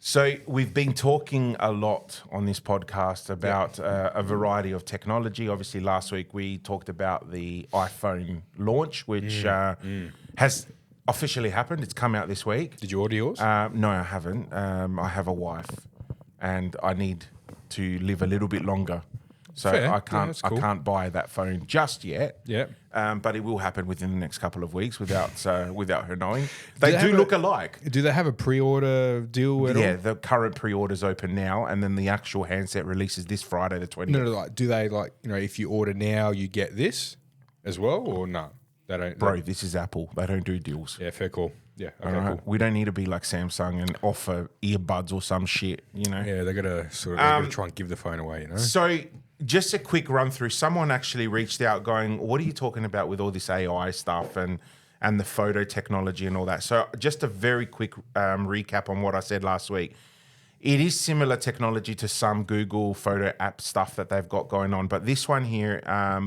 So we've been talking a lot on this podcast about a variety of technology. Obviously, last week we talked about the iPhone launch, which has officially happened. It's come out this week. Did you order yours? No, I haven't. I have a wife, and I need to live a little bit longer. So Fair. I can't. that's cool. I can't buy that phone just yet. Yeah. But it will happen within the next couple of weeks without her knowing. They they do have look alike. Do they have a pre-order deal at all? Yeah, the current pre-order's open now, and then the actual handset releases this Friday, the 20th. No, like, do they if you order now, you get this as well, or no? They don't. Bro, this is Apple. They don't do deals. Yeah, fair call. Yeah, okay, All right? cool. We don't need to be like Samsung and offer earbuds or some shit, Yeah, they gotta try and give the phone away, So just a quick run through. Someone actually reached out going, what are you talking about with all this AI stuff and the photo technology and all that? So just a very quick recap on what I said last week. It is similar technology to some Google photo app stuff that they've got going on. But this one here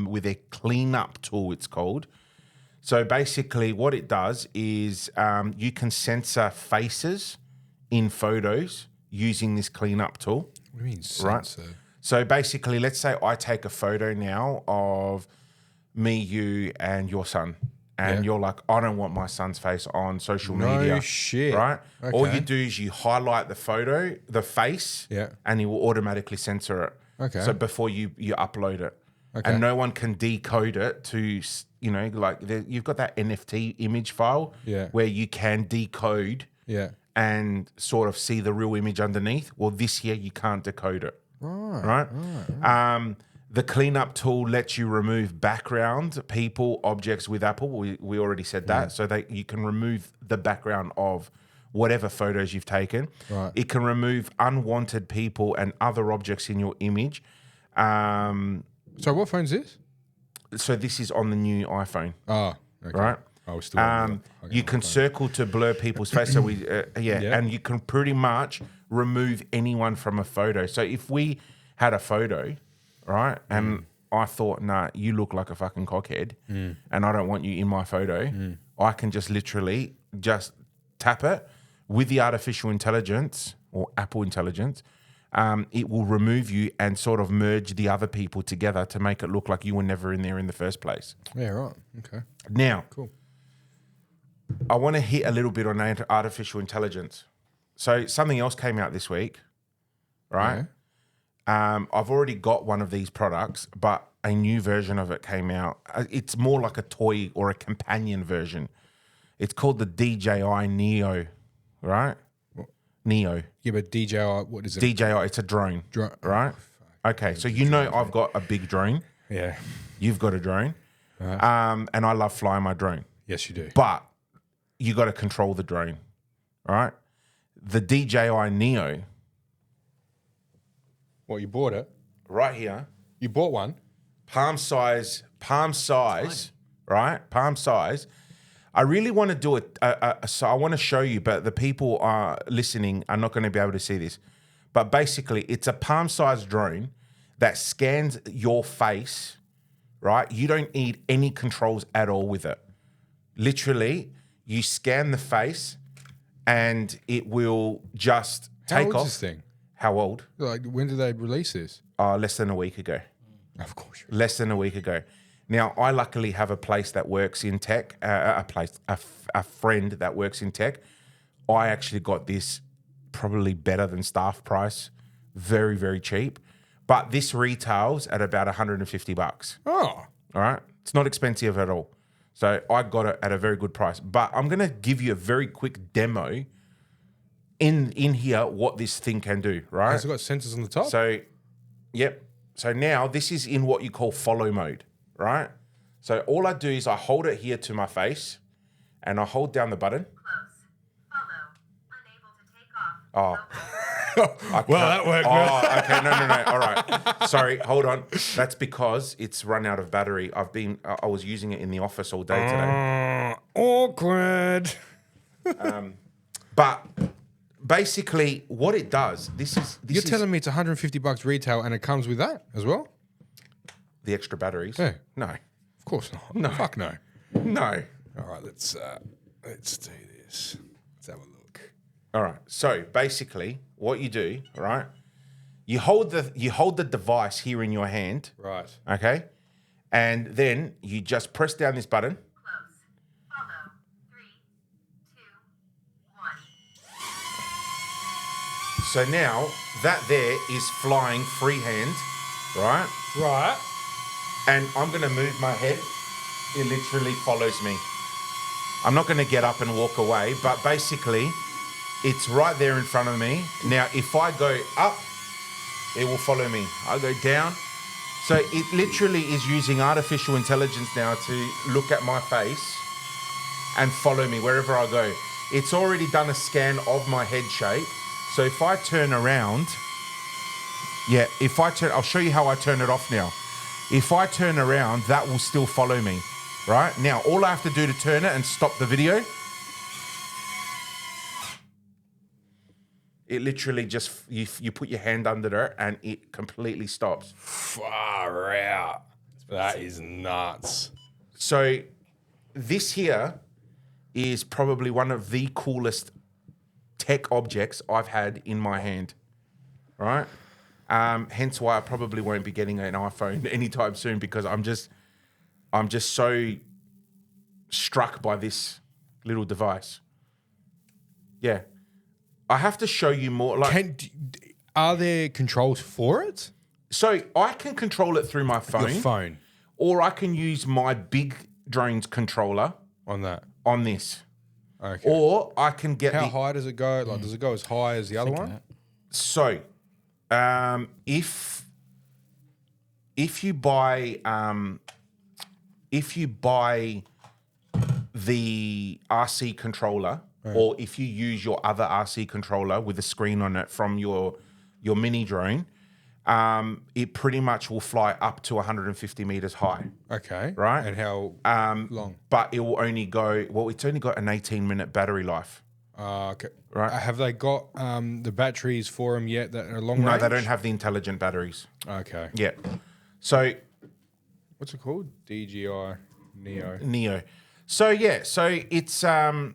with a cleanup tool, it's called. So basically what it does is you can censor faces in photos using this cleanup tool. What do you mean Right. censor? So basically, let's say I take a photo now of me, you, and your son. And you're like, I don't want my son's face on social media. No shit. Right? Okay. All you do is you highlight the photo, the face, and it will automatically censor it. Okay. So before you upload it. Okay. And no one can decode it to, you've got that NFT image file where you can decode and sort of see the real image underneath. Well, this here, you can't decode it. Right. The cleanup tool lets you remove background, people, objects with Apple. We already said that. So you can remove the background of whatever photos you've taken. Right. It can remove unwanted people and other objects in your image. So what phone's this? So this is on the new iPhone. Oh, okay. Right. I was still. You can circle to blur people's face. So and you can pretty much remove anyone from a photo. So if we had a photo, right, and I thought, nah, you look like a fucking cockhead, and I don't want you in my photo, I can just literally just tap it with the artificial intelligence or Apple intelligence. It will remove you and sort of merge the other people together to make it look like you were never in there in the first place. Yeah, right. Okay. Now, Cool. I want to hit a little bit on artificial intelligence. So something else came out this week, right? I've already got one of these products, but a new version of it came out. It's more like a toy or a companion version. It's called the DJI Neo, right? Neo. Yeah, but DJI, what is it? DJI, it's a drone, right? Okay, so I've got a big drone. Yeah. You've got a drone. And I love flying my drone. Yes, you do. But you got to control the drone, right? The DJI Neo. What, you bought it? Right here. You bought one? Palm size, right? Palm size. I really want to do it. So I want to show you, but the people are listening are not going to be able to see this. But basically, it's a palm-sized drone that scans your face, right? You don't need any controls at all with it. Literally, you scan the face, and it will just take off. How old is this thing? How old? Like, when did they release this? Less than a week ago. Of course. Less than a week ago. Now, I luckily have a place that works in tech, a friend that works in tech. I actually got this probably better than staff price, very, very cheap. But this retails at about $150. Oh. All right? It's not expensive at all. So I got it at a very good price. But I'm going to give you a very quick demo in here what this thing can do, right? Has it got sensors on the top? So, yep. So now this is in what you call follow mode, right? So all I do is I hold it here to my face and I hold down the button. Close. Follow. Unable to take off. Oh. Well, that worked well. Oh, okay. No. All right. Sorry. Hold on. That's because it's run out of battery. I was using it in the office all day today. Awkward. But basically what it does, You're telling me it's $150 retail and it comes with that as well? the extra batteries. Yeah. No. Of course not. No. Fuck no. No. All right, let's do this. Let's have a look. All right. So basically, what you do, all right? You hold the device here in your hand, Right. okay, and then you just press down this button. Close. Follow. 3, 2, 1. So now that there is flying freehand, right? Right. And I'm going to move my head. It literally follows me. I'm not going to get up and walk away, but basically, it's right there in front of me. Now, if I go up, it will follow me. I go down. So it literally is using artificial intelligence now to look at my face and follow me wherever I go. It's already done a scan of my head shape. So if I turn around, I'll show you how I turn it off now. If I turn around, that will still follow me, right? Now, all I have to do to turn it and stop the video, it literally just, you put your hand under it and it completely stops. Far out. That is nuts. So this here is probably one of the coolest tech objects I've had in my hand, right? Hence why I probably won't be getting an iPhone anytime soon, because I'm just so struck by this little device. Yeah. I have to show you more. Are there controls for it? So I can control it through my phone. Your phone. Or I can use my big drone's controller On that. on this. Okay. Or I can get How high does it go? Like, does it go as high as the other one? So, if you buy the RC controller, or if you use your other RC controller with a screen on it from your mini drone, it pretty much will fly up to 150 meters high. Okay. Right. And how long? But it will only go, well, it's only got an 18-minute battery life. Okay. Right. Have they got the batteries for them yet that are long range? No, they don't have the intelligent batteries. Okay. Yeah. So What's it called? DJI Neo. Neo. So yeah, so it's a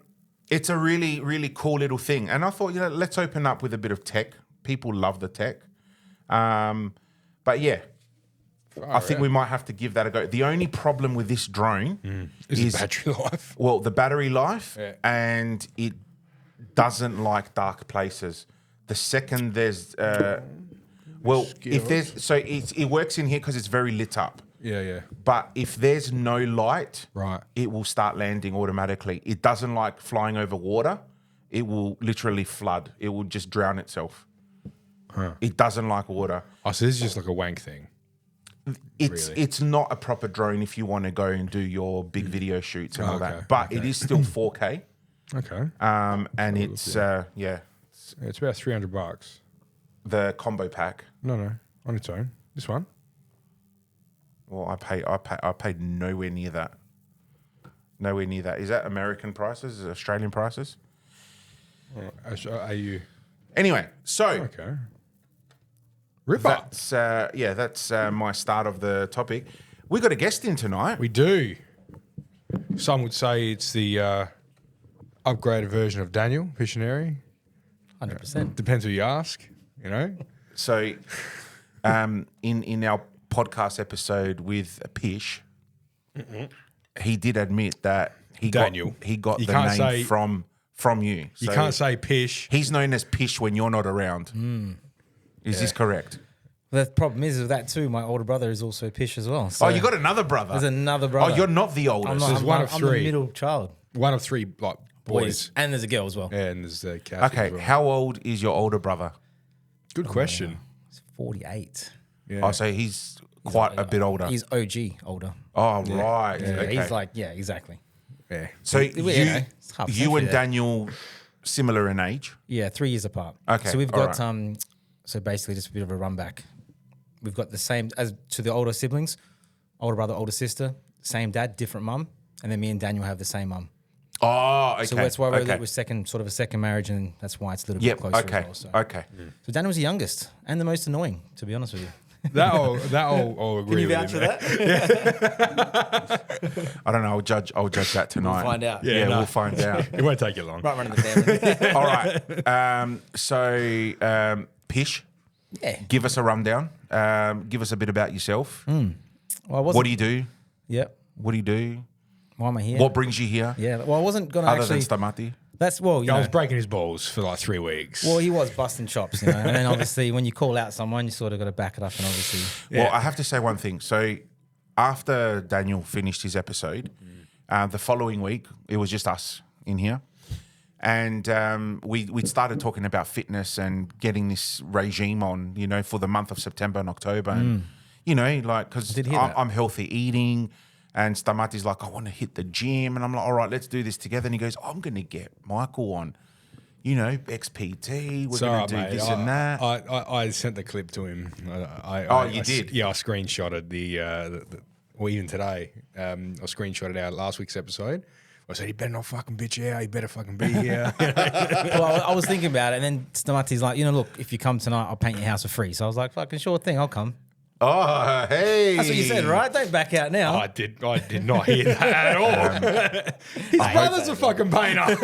really, really cool little thing. And I thought, let's open up with a bit of tech. People love the tech. But yeah, I think we might have to give that a go. The only problem with this drone is the battery life. Well, the battery life, Yeah. and it doesn't like dark places. The second there's, it works in here because it's very lit up. Yeah, yeah. But if there's no light, Right. it will start landing automatically. It doesn't like flying over water. It will literally flood. It will just drown itself. Huh. It doesn't like water. Oh, so this is just like a wank thing. It's not a proper drone if you want to go and do your big video shoots and all Okay, that. But it is still 4K. Okay. And it's It's about $300. the combo pack. No, on its own. This one. Well, I paid nowhere near that. Nowhere near that. Is that American prices? Is it Australian prices? Are you? Anyway, so Okay. Ripper. that's my start of the topic. We got a guest in tonight. We do. Some would say it's the upgraded version of Daniel Pishineri. 100%. Depends who you ask, you know. So, in our podcast episode with Pish, he did admit that he Daniel. got You the can't name say- from you. You So can't say Pish. he's known as Pish when you're not around. Is this correct? The problem is with that too, my older brother is also Pish as well. So Oh, you got another brother. there's another brother. Oh, you're not the oldest. I'm not, There's I'm one not- of I'm three. the middle child. One of three like boys. And there's a girl as well. Yeah, and there's the Cassie Okay, as well. how old is your older brother? Good question. He's 48. Yeah. Oh, so he's quite a bit older. He's OG older. Oh, right. Yeah, Okay. he's like, yeah, exactly. Yeah. So you know, it's half a you century and there. Daniel similar in age. Yeah, 3 years apart. Okay, So we've all got so basically just a bit of a run back. We've got the same as to the older siblings, older brother, older sister, same dad, different mum, and then me and Daniel have the same mum. Oh, okay. So that's why we're okay. we're sort of a second marriage, and that's why it's a little Yep. bit closer Okay. as well. So. Okay. So Daniel was the youngest and the most annoying, to be honest with you. I'll agree Can you with vouch him, for man. that? I don't know. I'll judge that tonight. We'll find out. Yeah, no. we'll find out. It won't take you long. Right running the family. All right. So Pish, Yeah. give us a rundown. Give us a bit about yourself. Well, I wasn't, What do you do? Yep. What do you do? Why am I here? What brings you here? Yeah. Well, I wasn't gonna Other actually. than Stamati? That's well, you I know. was breaking his balls for like 3 weeks. Well, he was busting chops, you know. And then obviously, when you call out someone, you sort of got to back it up, and obviously, Well, I have to say one thing. So after Daniel finished his episode, the following week, it was just us in here. And we started talking about fitness and getting this regime on, you know, for the month of September and October. And, you know, like, because did hear that. I'm healthy eating. And Stamati's like, I want to hit the gym. And I'm like, all right, let's do this together. And he goes, I'm going to get Michael on, you know, XPT. We're going to do this and that. I sent the clip to him. You did? Yeah, I screenshotted or even today, I screenshotted our last week's episode. I said, you better not fucking bitch out. You better fucking be here. well, I was thinking about it, and then Stamati's like, you know, look, if you come tonight, I'll paint your house for free. So I was like, fucking sure thing, I'll come. Oh, hey. That's what you said, right? Don't back out now. I did not hear that at all. His brother's a fucking painter.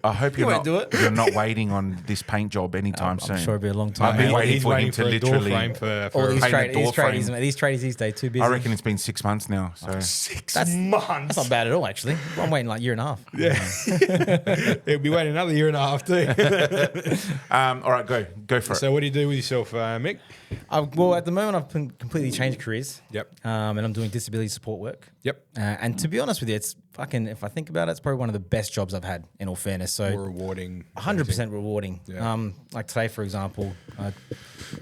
I hope You won't do it. you're not waiting on this paint job anytime soon. I'm sure it'll be a long time. I've been mate. waiting He's for him waiting to for a door literally. frame for All these, paint a door tradies, frame. mate, these tradies these days, too busy. I reckon it's been 6 months now. So 6 That's months. not bad at all, actually. I'm waiting like a year and a half. He'll be waiting another year and a half too. all right, go for it. So what do you do with yourself, Mick? Well, at the moment, I've completely changed careers. Yep. And I'm doing disability support work. Yep. And to be honest with you, it's fucking, if I think about it, it's probably one of the best jobs I've had, in all fairness. So More rewarding. 100% rewarding. Yeah. Like today, for example, I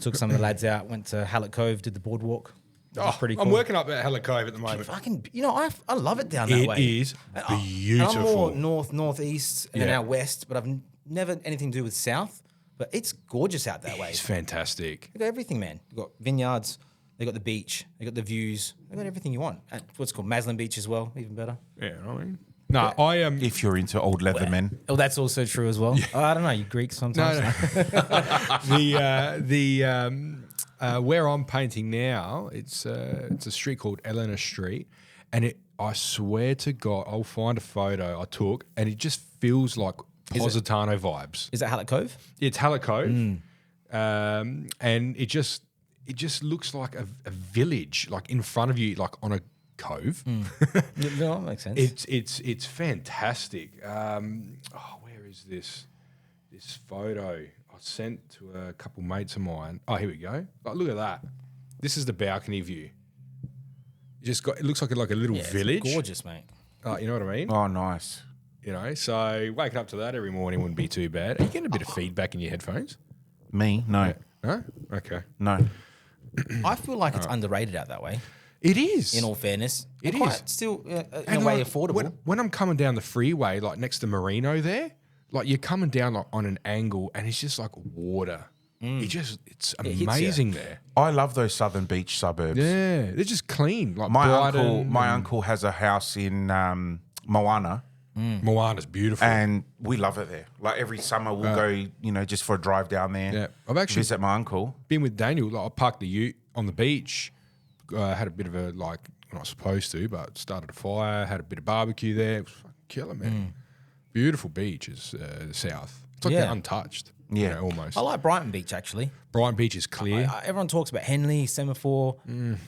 took some of the lads out, went to Hallett Cove, did the boardwalk. Which is pretty cool. I'm working up at Hallett Cove at the moment. Fucking, you know, I love it down that way. It is And I'm beautiful. more northeast and then Yeah. out west, but I've never anything to do with south. But it's gorgeous out that way. It's fantastic. They got everything, man. They got vineyards, they got the beach, they got the views, they got everything you want. And what's called Maslin Beach as well, even better. Yeah, I mean. No, I am. If you're into old leather men, Oh, that's also true as well. Oh, I don't know, you Greeks sometimes. Where I'm painting now, it's a street called Eleanor Street, and I swear to God, I'll find a photo I took, and it just feels like Positano vibes. Is that Hallett Cove? It's Hallett Cove, and it just looks like a village, like in front of you, like on a cove. No, that makes sense. It's fantastic. Where is this photo? I sent to a couple mates of mine. Oh, here we go. Like, look at that. This is the balcony view. It looks like a little Yeah, it's village. gorgeous, mate. You know what I mean? oh, nice. You know, so waking up to that every morning wouldn't be too bad. Are you getting a bit of feedback in your headphones? Me? No, No? Okay. no. I feel like it's underrated out that way, It is. in all fairness. It And is. quite still, in And a way, like, affordable. When I'm coming down the freeway, like next to Merino there, like you're coming down like on an angle and it's just like water. It's hits amazing there. I love those southern beach suburbs. Yeah, they're just clean. Like My Brighton uncle has a house in Moana, Moana's beautiful. and we love it there. Like every summer, we'll go, you know, just for a drive down there. Yeah, I've actually visit my uncle. been with Daniel. Like I parked the ute on the beach. Had a bit of a like, I'm not supposed to, but started a fire. Had a bit of barbecue there. It was fucking killer, man. Beautiful beaches, the south. It's like Yeah. they're untouched. Yeah. you know, almost. I like Brighton Beach, actually. Brighton Beach is clear. Everyone talks about Henley, Semaphore,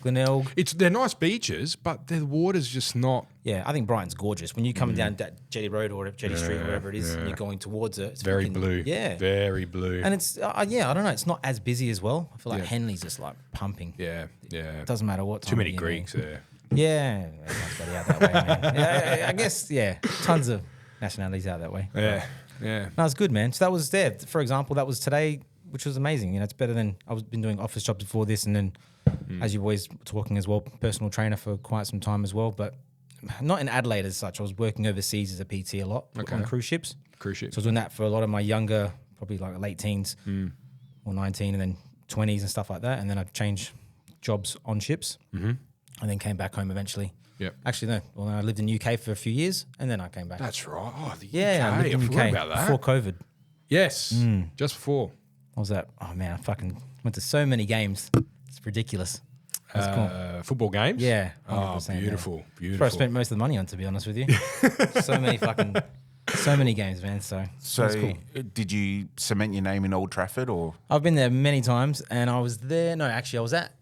Glenelg. They're nice beaches, but the water's just not. Yeah, I think Brighton's gorgeous. When you're coming down that Jetty Road or Jetty Street or wherever it is, and you're going towards it, it's Very fucking- blue. Yeah. Very blue. And it's, I don't know, it's not as busy as well. I feel like Henley's just like pumping. yeah. It doesn't matter what time. Too many of year, Greeks man. there. Yeah, everyone's got it out that way, man. Yeah, I guess, yeah, tons of nationalities out that way. Yeah. Yeah. No, it's good, man. So that was there. For example, that was today, which was amazing. You know, it's better than I've been doing office jobs before this, and then, as you always talking as well, personal trainer for quite some time as well. But not in Adelaide as such. I was working overseas as a PT a lot on cruise ships. Cruise ship. So I was doing that for a lot of my younger, probably like late teens or 19, and then 20s and stuff like that. And then I'd change jobs on ships, and then came back home eventually. Yep. Actually, no. Well, I lived in the UK for a few years, and then I came back. That's right. Oh, the Yeah, UK. I lived in I the forgot UK about that. before COVID. Yes. Just before. What was that? Oh man, I fucking went to so many games. It's ridiculous. That's cool. Football games? Yeah. Oh, 100%, yeah. beautiful. That's where I Beautiful. spent most of the money on, to be honest with you. So many games, man. So that's cool. Did you cement your name in Old Trafford or? I've been there many times, and I was there. No, actually, I was at.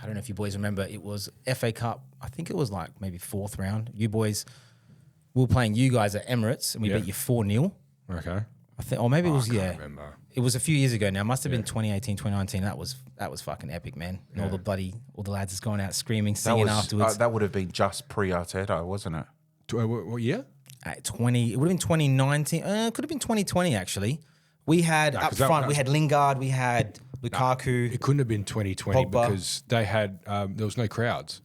I don't know if you boys remember. It was FA Cup. I think it was like maybe 4th round. You boys, we were playing you guys at Emirates, and we beat you 4-0. Okay. I think, or maybe it was I can't remember. It was a few years ago now. It must have been 2018, 2019. That was fucking epic, man. And all the lads is going out screaming, singing afterwards. That would have been just pre-Arteta, wasn't it? What year? At 20, it would have been 2019. It could have been 2020 actually. We had up 'cause that- front. We had Lingard. We had Lukaku. It couldn't have been 2020 Pogba. because they had there was no crowds.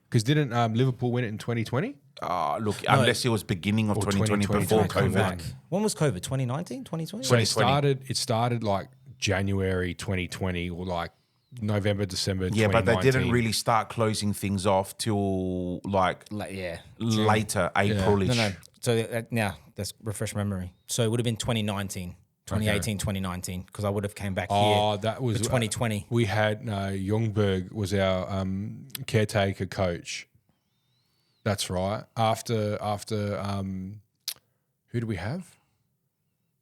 Because didn't Liverpool win it in 2020? Look, unless it was beginning of 2020 before 2020. COVID. When was COVID? 2019, 2020? So it started like January 2020 or like November, December. Yeah, but they 2019. didn't really start closing things off till like Yeah. later, April-ish. No. So now let's refresh memory. So it would have been 2019, 2018, 2019, because I would have came back here. That was for 2020. We had Ljungberg was our caretaker coach. That's right. After who do we have?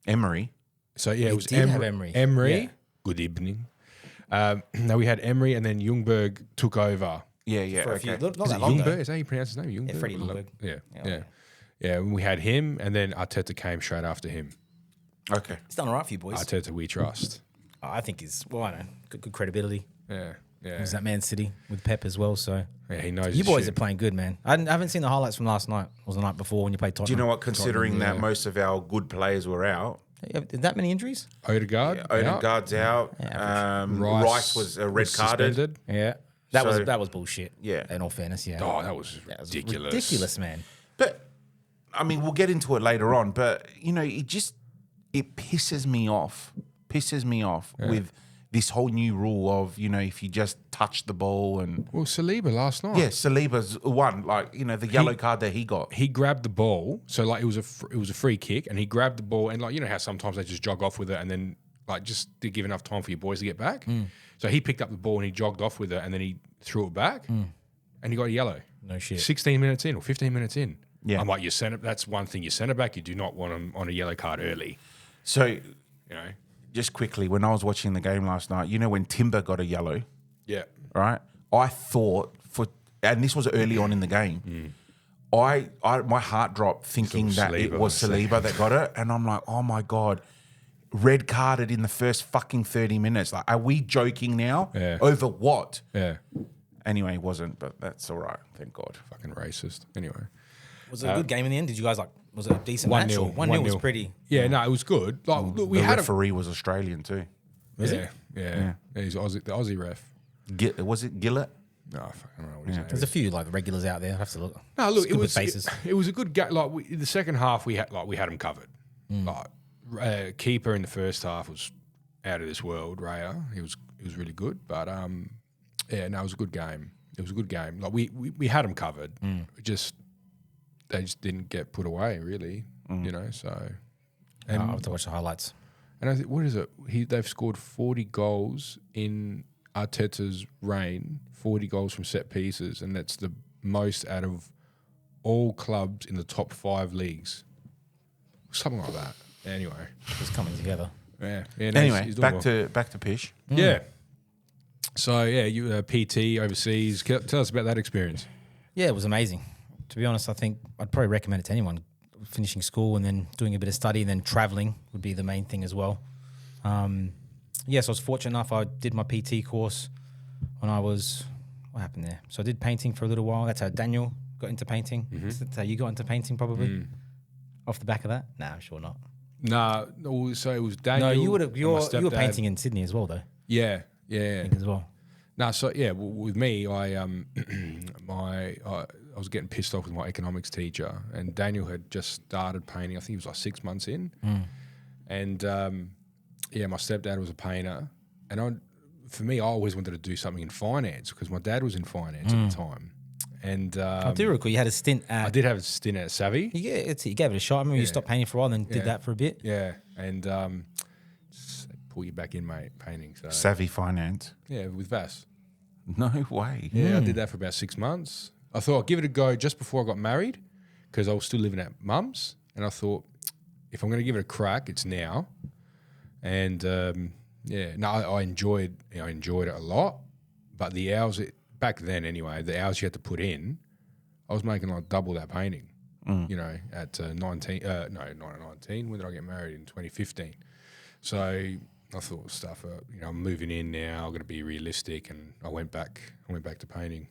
Emery. So yeah, it was did have Emery. Yeah. Good evening. No, we had Emery, and then Ljungberg took over. Yeah, For a few, okay. not Is that it long Ljungberg? ago. Is that how you pronounce his name? Ljungberg? Freddie Ljungberg. Yeah. And we had him, and then Arteta came straight after him. Okay. He's done all right for you boys. Arteta, we trust. I think he's, well, I don't know, good credibility. Yeah. He was at Man City with Pep as well, so. Yeah, he knows. You his boys shit. are playing good, man. I haven't seen the highlights from last night. Or the night before when you played Tottenham. Do you know what? Considering yeah. that most of our good players were out, That many injuries? Odegaard. Odegaard's out. Rice was red carded. suspended. Yeah. So- That was bullshit. Yeah. In all fairness, yeah. Oh, that was ridiculous. Ridiculous, man. But I mean, we'll get into it later on. But you know, it pisses me off. With this whole new rule of, you know, if you just touch the ball and Well, Saliba last night. yeah, Saliba's one, like, you know, the yellow card that he got. He grabbed the ball, so like it was a free kick, and he grabbed the ball, and like you know how sometimes they just jog off with it, and then like just to give enough time for your boys to get back. So he picked up the ball and he jogged off with it, and then he threw it back, and he got a yellow. No shit. 16 minutes in or 15 minutes in. Yeah. I'm like, that's one thing. Your centre back, you do not want him on a yellow card early. So You know. just quickly, when I was watching the game last night, you know, when Timber got a yellow, Yeah. right? I thought and this was early on in the game. I my heart dropped thinking was that it Saliba. was Saliba that got it, and I'm like, oh my god, red carded in the first fucking 30 minutes. Like, are we joking now? Yeah. Over what? Yeah. Anyway, it wasn't, but that's all right. Thank God. Fucking racist. Anyway. Was it a good game in the end? Did you guys was it a decent match? 1-0. 1-0 was pretty. Yeah, no, it was good. Like, look, we The had referee was Australian too. Yeah. He's Aussie, the Aussie ref. Was it Gillett? No, I fucking don't know what his name There's a few like regulars out there. I have to look. No, look, It's good with faces. it was a good game. Like the second half, we had them covered. Like keeper in the first half was out of this world. Raya, he was really good. But yeah, no, it was a good game. It was a good game. Like we had them covered. They just didn't get put away, really. You know, so. And I'll have to watch the highlights. and I think, what is it? They've scored 40 goals in Arteta's reign. 40 goals from set pieces, and that's the most out of all clubs in the top 5 leagues. Something like that. Anyway, It's coming together. no, Anyway, he's doing back to Pish. well. Yeah. So yeah, you PT overseas. Tell us about that experience. Yeah, it was amazing. To be honest, I think I'd probably recommend it to anyone. Finishing school and then doing a bit of study and then traveling would be the main thing as well. Yes, I was fortunate enough. I did my PT course when I was. What happened there? So I did painting for a little while. That's how Daniel got into painting. That's how you got into painting, probably. Off the back of that? Nah, I'm sure not. Nah, so it was Daniel. No, you would have. and You my were stepdad. painting in Sydney as well, though. Yeah. I think as well. No, so yeah, with me, I was getting pissed off with my economics teacher, and Daniel had just started painting. I think he was like 6 months in, and yeah, my stepdad was a painter, and for me, I always wanted to do something in finance because my dad was in finance at the time, and I do recall you had a stint at. I did have a stint at Savvy. You gave it a shot. I remember you stopped painting for a while, and then did that for a bit. Yeah, and just pull you back in, mate, painting. So Savvy Finance. yeah, with Vass. No way. Yeah, I did that for about 6 months. I thought I'd give it a go just before I got married because I was still living at mum's. And I thought, if I'm going to give it a crack, it's now. And I enjoyed it a lot. But the hours, back then anyway, the hours you had to put in, I was making like double that painting, you know, at 19. No, not 19. When did I get married? In 2015. So I thought stuff, I'm moving in now. I'm going to be realistic. And I went back to painting.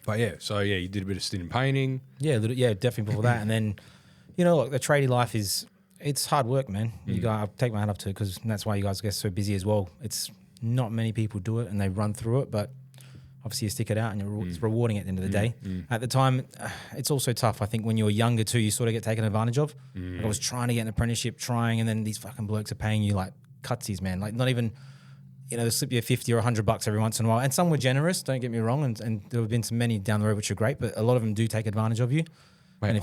But you did a bit of stint in painting. Yeah, definitely before that. And then, look, the tradie life it's hard work, man. I'll take my hand up to it because that's why you guys get so busy as well. It's not many people do it and they run through it, but obviously you stick it out and it's rewarding at the end of the day. At the time, it's also tough. I think when you're younger too, you sort of get taken advantage of. Like I was trying to get an apprenticeship, and then these fucking blokes are paying you like cutsies, man. Like not even, they'll slip you 50 or $100 every once in a while. And some were generous, don't get me wrong. And there have been some many down the road which are great, but a lot of them do take advantage of you. Mate,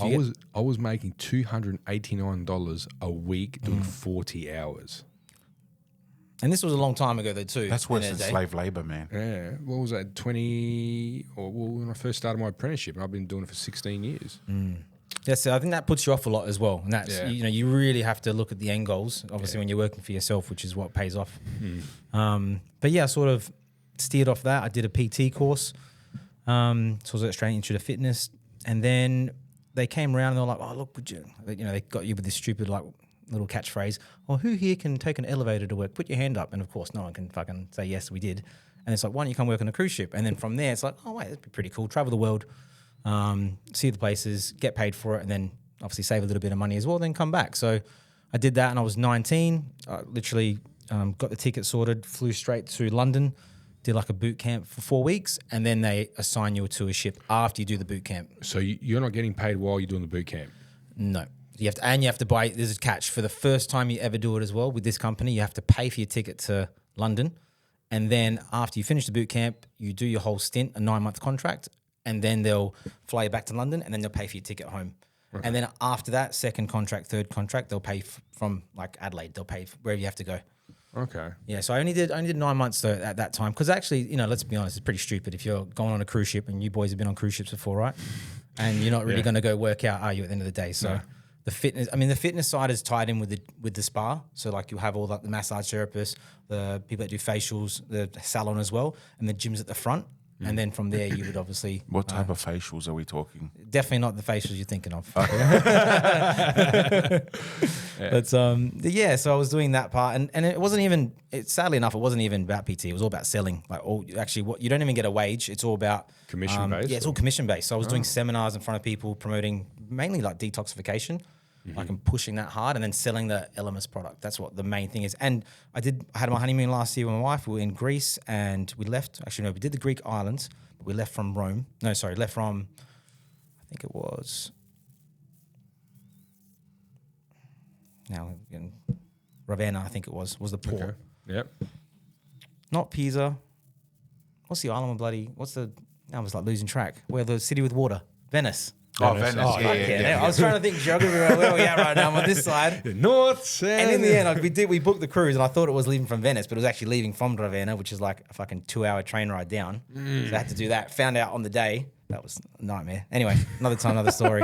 I was making $289 a week doing 40 hours. And this was a long time ago though too. That's worse than slave labor, man. Yeah. What was that? When I first started my apprenticeship, and I've been doing it for 16 years. Yeah, so I think that puts you off a lot as well. And that's, you really have to look at the end goals, obviously, when you're working for yourself, which is what pays off. But yeah, I sort of steered off that. I did a PT course. So I was straight into the fitness. And then they came around and they were like, oh, look, would you, they got you with this stupid, like, little catchphrase. Oh, who here can take an elevator to work? Put your hand up. And of course, no one can fucking say, yes, we did. And it's like, why don't you come work on a cruise ship? And then from there, it's like, oh, wait, that'd be pretty cool. Travel the world, see the places, get paid for it, and then obviously save a little bit of money as well, then come back. So I did that and I was 19. I literally got the ticket sorted, flew straight to London, did like a boot camp for 4 weeks, and then they assign you to a ship after you do the boot camp. So you're not getting paid while you're doing the boot camp? No. You have to buy, there's a catch. For the first time you ever do it as well with this company, you have to pay for your ticket to London. And then after you finish the boot camp, you do your whole stint, a 9-month contract, and then they'll fly you back to London and then they'll pay for your ticket home. Okay. And then after that, second contract, third contract, they'll pay from like Adelaide, they'll pay wherever you have to go. Okay. Yeah, so I only did 9 months though at that time because actually, let's be honest, it's pretty stupid if you're going on a cruise ship and you boys have been on cruise ships before, right? And you're not really going to go work out, are you, at the end of the day? So the fitness side is tied in with the spa. So like you have all the massage therapists, the people that do facials, the salon as well, and the gyms at the front. And then from there, you would obviously... What type of facials are we talking? Definitely not the facials you're thinking of. Okay. But so I was doing that part. And it wasn't even... sadly enough, it wasn't even about PT. It was all about selling. Like, you don't even get a wage. It's all about... Commission-based? Yeah, it's all commission-based. So I was doing seminars in front of people, promoting mainly like detoxification. Like I'm pushing that hard and then selling the LMS product. That's what the main thing is. And I had my honeymoon last year with my wife. We were in Greece and we left. Actually, no, we did the Greek islands, but we left from Rome. No, sorry, left from, I think it was, Ravenna, I think it was the port. Okay. Yep. Not Pisa. What's the island I was like losing track. Where the city with water? Venice. Oh, Venice. Yeah. I was trying to think geography. Where are we at right now? I'm on this side. North, south. And in the end, we booked the cruise, and I thought it was leaving from Venice, but it was actually leaving from Ravenna, which is like a fucking 2-hour train ride down. So I had to do that. Found out on the day. That was a nightmare. Anyway, another time, another story.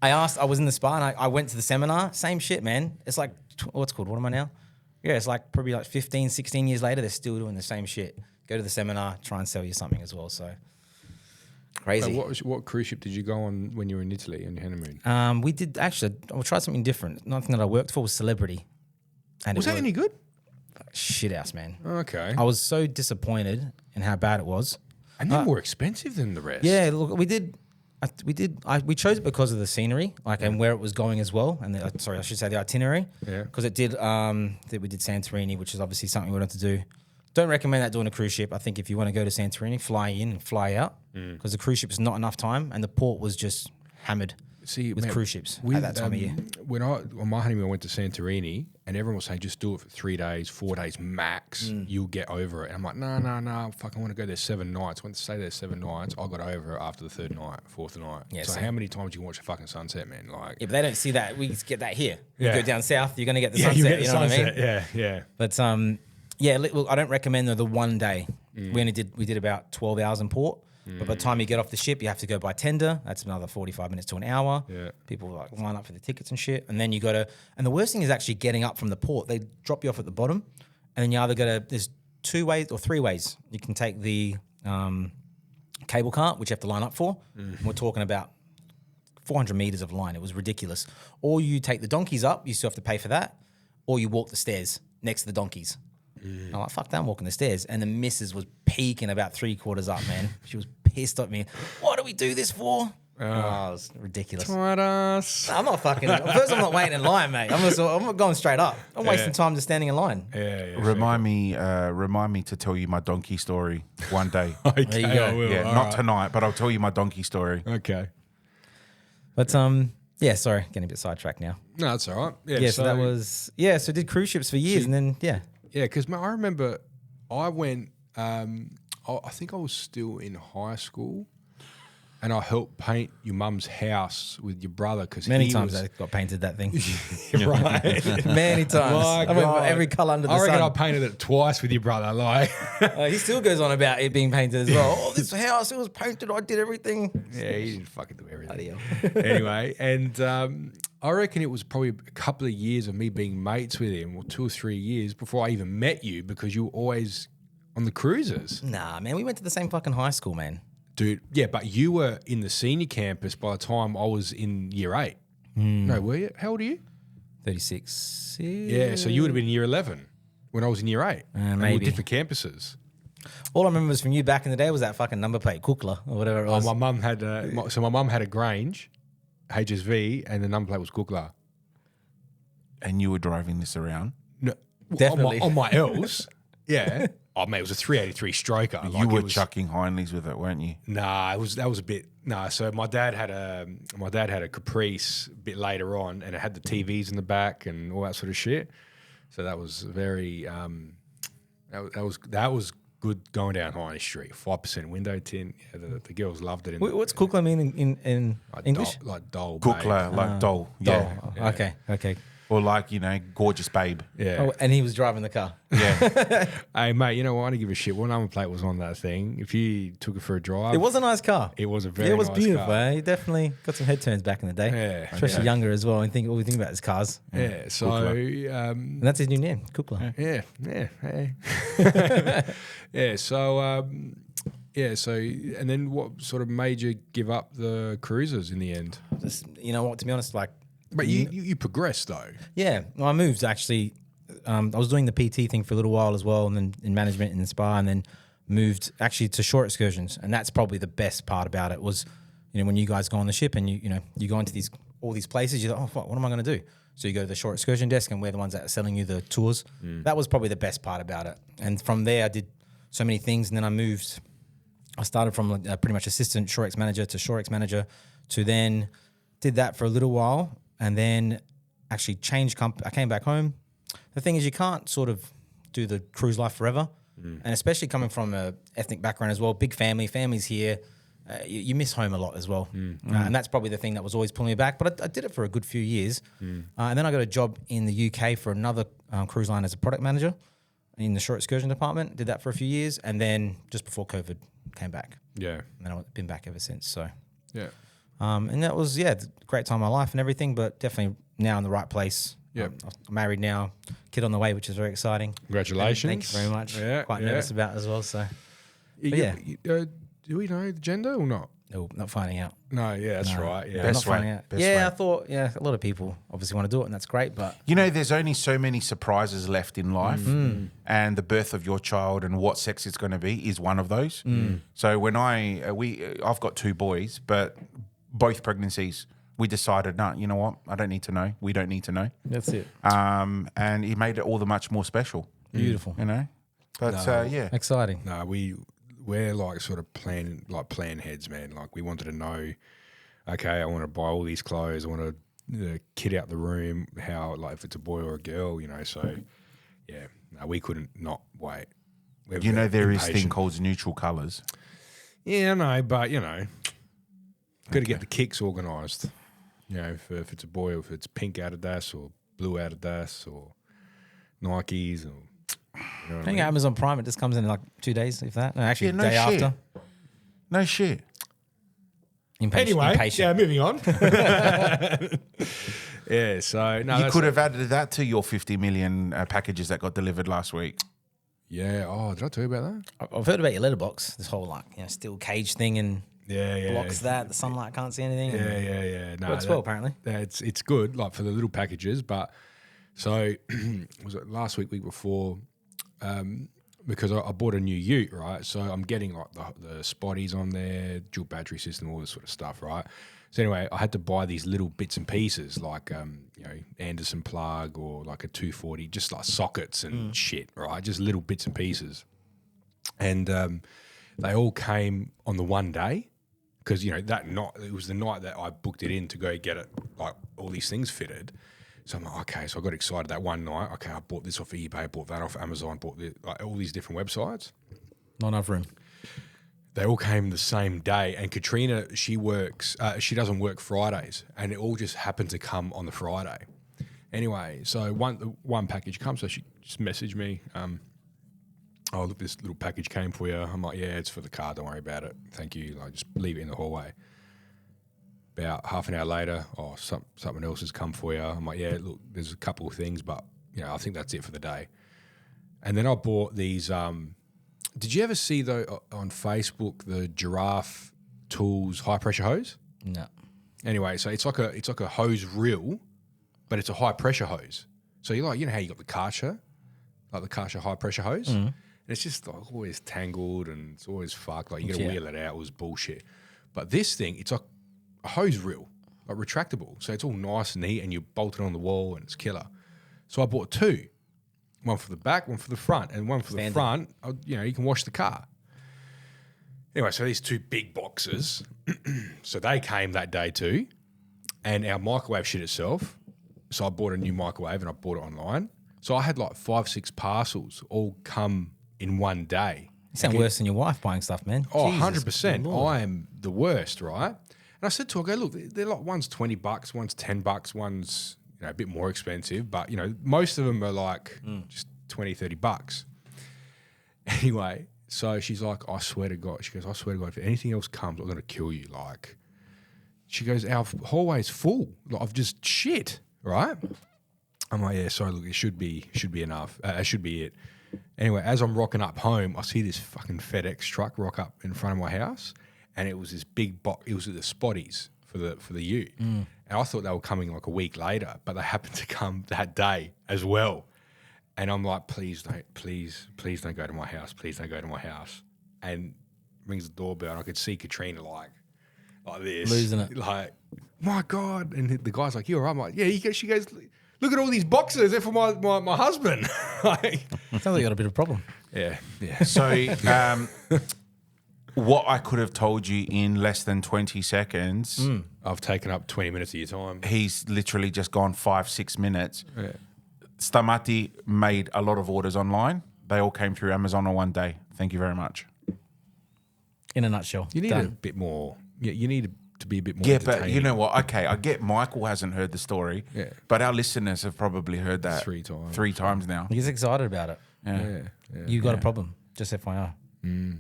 I was in the spa, and I went to the seminar. Same shit, man. It's like, what's called? What am I now? Yeah, it's like probably like 15, 16 years later, they're still doing the same shit. Go to the seminar, try and sell you something as well. So crazy. What cruise ship did you go on when you were in Italy on your honeymoon? We did actually. I tried something different. Nothing that I worked for was Celebrity. And was that any good? Shit house, man. Okay. I was so disappointed in how bad it was. And they're more expensive than the rest. Yeah, look, we chose it because of the scenery, and where it was going as well. And I should say the itinerary. Yeah. Because we did Santorini, which is obviously something we wanted to do. Don't recommend that doing a cruise ship. I think if you want to go to Santorini, fly in and fly out, because the cruise ship is not enough time, and the port was just hammered with cruise ships at that time of year. When on my honeymoon, I went to Santorini, and everyone was saying just do it for 3 days, 4 days max. You'll get over it. And I'm like, no, fuck, I want to go there 7 nights. I went to stay there 7 nights. I got over it after the 3rd night, 4th night. Yeah, so how many times do you watch a fucking sunset, man? Like, yeah, but they don't see that. We get that here. You go down south, you're going to get the sunset. You know what I mean? Yeah. But look, I don't recommend the 1 day. We did about 12 hours in port. But by the time you get off the ship, you have to go by tender. That's another 45 minutes to an hour. Yeah. People like line up for the tickets and shit. And then you got to, and the worst thing is actually getting up from the port. They drop you off at the bottom, and then you either there's 2 ways or 3 ways. You can take the cable car, which you have to line up for. And we're talking about 400 meters of line. It was ridiculous. Or you take the donkeys up, you still have to pay for that. Or you walk the stairs next to the donkeys. I'm like, fuck that, I'm walking the stairs. And the missus was peeking about 3/4 up, man. She was pissed at me. What do we do this for? Oh, it was ridiculous. Tight ass. I'm not fucking. First, I'm not waiting in line, mate. I'm not going straight up. I'm wasting time just standing in line. Yeah. Remind me to tell you my donkey story one day. Okay, There you go. I will. Yeah, All not right. tonight, but I'll tell you my donkey story. Okay. But yeah, sorry, getting a bit sidetracked now. No, that's all right. Yeah, so that was So did cruise ships for years, and then Yeah, because I remember I went, I think I was still in high school, and I helped paint your mum's house with your brother because many times I got painted that thing. right. Many times. My I remember God. every colour under the I reckon I sun. painted it twice with your brother. Like, He still goes on about it being painted as well. Oh, this house, it was painted. I did everything. yeah, he didn't fucking do Bloody everything. hell. Anyway, and I reckon it was probably a couple of years of me being mates with him, or 2 or 3 years before I even met you, because you were always on the cruises. Nah, man, we went to the same fucking high school, man. Dude, yeah, but you were in the senior campus by the time I was in year 8. No, were you? How old are you? 36. Yeah, so you would have been in year 11 when I was in year 8. And we were maybe. different campuses. All I remember was from you back in the day was that fucking number plate, Kukla, or whatever it Oh, was. my mum had my mum had a Grange, HSV, and the number plate was Googler. And you were driving this around. No, Definitely. on my L's. Yeah. Oh mate, it was a 383 stroker. Like, You were it was, chucking Heinleys with it, weren't you? Nah, that was a bit. Nah, so my dad had a Caprice a bit later on, and it had the TVs in the back and all that sort of shit. So that was very that was good going down High Street. 5% window tint. Yeah, the girls loved it. What's Kukla mean in like English? like doll, Cookler, like doll. Yeah. Oh, okay. Or like, gorgeous babe. Yeah. Oh, and he was driving the car. Yeah. Hey mate, you know what? I don't give a shit. What number plate was on that thing? If you took it for a drive, It was a nice car. It was a very It was nice beautiful. car. He definitely got some head turns back in the day. Yeah, Especially yeah. younger as well. And all we think about is cars. Yeah. So And that's his new name, Kukla. yeah. So and then what sort of made you give up the cruises in the end? Just, you know what, to be honest, like, But you progressed though. yeah, well, I moved actually. I was doing the PT thing for a little while as well, and then in management in the spa, and then moved actually to shore excursions. And that's probably the best part about it was, when you guys go on the ship and you go into all these places, you're like, oh, fuck, what am I going to do? So you go to the shore excursion desk, and we're the ones that are selling you the tours. That was probably the best part about it. And from there, I did so many things, and then I moved. I started from pretty much assistant shore ex manager to shore ex manager, to then did that for a little while, and then actually changed I came back home. The thing is, you can't sort of do the cruise life forever, and especially coming from a ethnic background as well, big family's here. You miss home a lot as well, and that's probably the thing that was always pulling me back. But I did it for a good few years, and then I got a job in the UK for another cruise line as a product manager in the shore excursion department. Did that for a few years, and then just before COVID, came back. Yeah. And then I've been back ever since. So, Yeah. and that was a great time of my life and everything, but definitely now in the right place. Yep. I'm married now, kid on the way, which is very exciting. Congratulations. Thank you very much. Yeah, Quite yeah. nervous about it as well. So, Do we know the gender or not? no, not finding out. No. Yeah, that's No. right. Yeah. I'm Best not finding way, out. best Yeah, way. I thought, a lot of people obviously want to do it, and that's great, but There's only so many surprises left in life, and the birth of your child and what sex it's going to be is one of those. So when I've got 2 boys, but both pregnancies, we decided, no, you know what? I don't need to know. We don't need to know. that's it. And it made it all the much more special. Beautiful. But yeah. Exciting. No, we're like sort of plan heads, man. Like we wanted to know, okay, I want to buy all these clothes. I want to kit out the room. How, like, if it's a boy or a girl, So yeah, no, we couldn't not wait. We're There is impatient. thing called neutral colours. Yeah, I know, but got to get the kicks organised. If it's a boy, or if it's pink Adidas or blue Adidas or Nikes or You know what I think Amazon Prime, it just comes in like 2 days, if that. No, actually, Yeah, no day shit. after. No shit. Anyway, Impatient. yeah, moving on. Yeah, so no, You that's could have added that to your 50 million packages that got delivered last week. Yeah. Oh, did I tell you about that? I've heard about your letterbox, this whole like steel cage thing and Yeah. blocks that the sunlight can't see anything. Yeah. No, Works well, apparently. It's good, like for the little packages. But so was it last week before? Because I bought a new ute, right? So I'm getting like the spotties on there, dual battery system, all this sort of stuff, right? So anyway, I had to buy these little bits and pieces, like Anderson plug or like a 240, just like sockets and shit, right? Just little bits and pieces, and they all came on the one day because that night it was the night that I booked it in to go get it, like all these things fitted. So I'm like, okay, so I got excited that one night. Okay, I bought this off eBay, bought that off Amazon, bought like all these different websites. Not enough room. They all came the same day, and Katrina, she doesn't work Fridays, and it all just happened to come on the Friday. Anyway, so one package comes, so she just messaged me. Oh, look, this little package came for you. I'm like, yeah, it's for the car. Don't worry about it. Thank you. Like, just leave it in the hallway. About half an hour later, something else has come for you. I'm like, yeah, look, there's a couple of things, but I think that's it for the day. And then I bought these. Did you ever see though on Facebook the Giraffe Tools high pressure hose? No. Anyway, so it's like a hose reel, but it's a high pressure hose. So you like how you got the Karcher, like the Karcher high pressure hose, and it's just like always tangled and it's always fucked. Like you got to wheel it out. It was bullshit. But this thing, it's like a hose reel, like retractable. So it's all nice and neat, and you bolt it on the wall, and it's killer. So I bought two, one for the back, one for the front, and one for the front. You can wash the car. Anyway, so these two big boxes, so they came that day too, and our microwave shit itself. So I bought a new microwave and I bought it online. So I had like 5-6 parcels all come in one day. You sound worse than your wife buying stuff, man. Oh, Jesus, 100%. Lord. I am the worst, right? And I said to her, I go, look, they're like one's $20, one's $10, one's a bit more expensive, but most of them are like just $20-$30. Anyway, so she's like, I swear to God, I swear to God, if anything else comes, I'm gonna kill you. Like, she goes, our hallway's full, like of just shit, right? I'm like, yeah, sorry, look, it should be enough. It should be it. Anyway, as I'm rocking up home, I see this fucking FedEx truck rock up in front of my house, and it was this big box. It was the spotties for the ute, and I thought they were coming like a week later, but they happened to come that day as well. And I'm like, please don't go to my house. Please don't go to my house. And rings the doorbell, and I could see Katrina like this, Losing it. like, my God. And the guy's like, you all right? I'm like, yeah. She goes, look at all these boxes. They're for my husband. Like, Sounds like you got a bit of a problem. yeah. So, what I could have told you in less than 20 seconds, I've taken up 20 minutes of your time. he's literally just gone 5-6 minutes. Yeah. Stamati made a lot of orders online. They all came through Amazon on one day. Thank you very much. In a nutshell. You need a Done. bit more. You need to be a bit more. Yeah, but entertaining. you know what? Okay, I get Michael hasn't heard the story, Yeah. but our listeners have probably heard that 3 times. 3 times now. He's excited about it. Yeah. You got a problem, just FYI.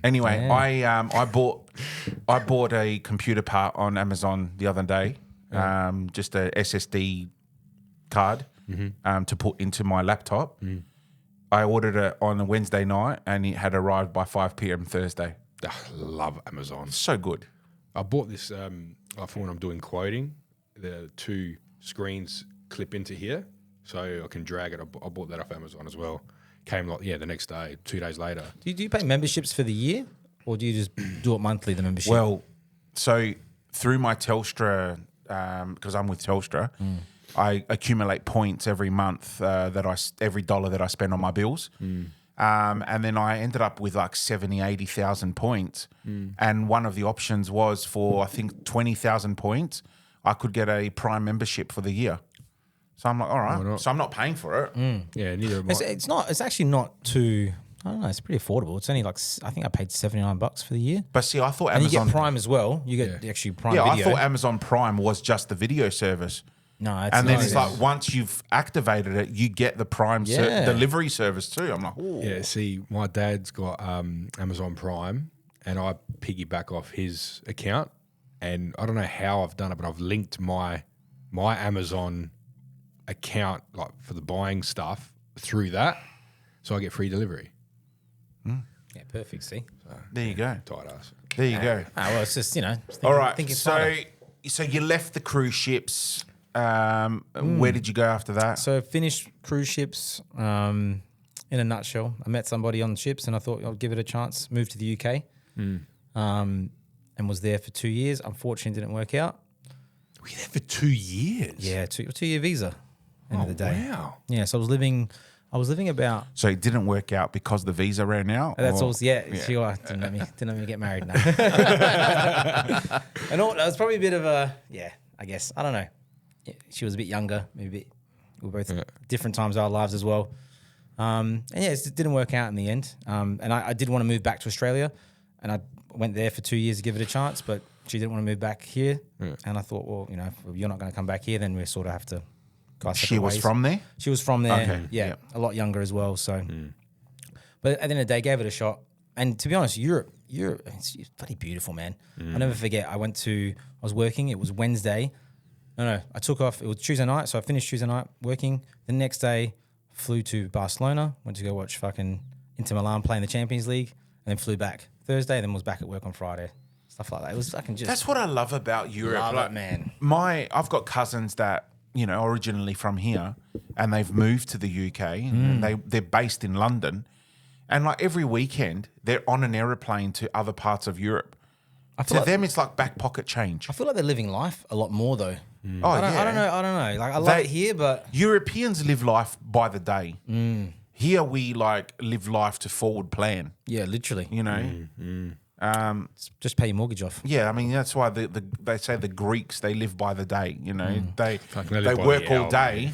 Anyway, Yeah. I bought a computer part on Amazon the other day, just a SSD card to put into my laptop. I ordered it on a Wednesday night, and it had arrived by 5 p.m. Thursday. I love Amazon. So good. I bought this for when I'm doing quoting. The 2 screens clip into here, so I can drag it. I bought that off Amazon as well. Came the next day, 2 days later. Do you pay memberships for the year, or do you just do it monthly, the membership? Well, so through my Telstra, because I'm with Telstra, I accumulate points every month every dollar that I spend on my bills. And then I ended up with like 80,000 points. And one of the options was for, I think, 20,000 points, I could get a Prime membership for the year. So I'm like, all right. So I'm not paying for it. Yeah, neither am I. it's actually not too. I don't know. It's pretty affordable. It's only like I think I paid $79 for the year. But see, I thought And you Amazon get Prime as well. You get the actual Prime I video. thought Amazon Prime was just the video service. No, it's and then not. it's like once you've activated it, you get the Prime Yeah. delivery service too. I'm like, ooh. Yeah, see, my dad's got Amazon Prime, and I piggyback off his account, and I don't know how I've done it, but I've linked my Amazon account like for the buying stuff through that, so I get free delivery. Yeah, perfect. See. There you go. Tight ass. There you go. Well, it's just All right. Thinking So you left the cruise ships. Where did you go after that? So finished cruise ships. In a nutshell, I met somebody on the ships, and I thought I'll give it a chance. Moved to the UK, and was there for 2 years. Unfortunately, it didn't work out. Were you there for 2 years? Yeah, 2-year visa. End of the day. Wow. Yeah, so I was living about. So it didn't work out because the visa ran out? That's or- all. Yeah, she didn't let me get married. No. And all, it was probably a bit of a I guess I don't know. Yeah, she was a bit younger, maybe a bit. We were both different times of our lives as well. And yeah, it didn't work out in the end. And I did want to move back to Australia, and I went there for 2 years to give it a chance, but she didn't want to move back here. And I thought, well, if you're not going to come back here, then we sort of have to go our separate She was ways. from there? She was from there. Okay, Yeah, yeah. a lot younger as well. So, but at the end of the day, gave it a shot. And to be honest, Europe, it's bloody beautiful, man. I'll never forget. I was working. It was Wednesday. No, I took off. It was Tuesday night, so I finished Tuesday night working. The next day, flew to Barcelona. Went to go watch fucking Inter Milan play in the Champions League, and then flew back Thursday. Then was back at work on Friday. Stuff like that. It was fucking just. That's what I love about Europe. Love Like, it, man. I've got cousins that, originally from here, and they've moved to the UK, and they're based in London. And like every weekend, they're on an aeroplane to other parts of Europe. To them, it's like back pocket change. I feel like they're living life a lot more though. Oh, I don't know. Like I love it here, but Europeans live life by the day. Here we like live life to forward plan. yeah, literally, Just just pay your mortgage off. Yeah, I mean that's why they say the Greeks they live by the day. They they they live by work the all hour, day,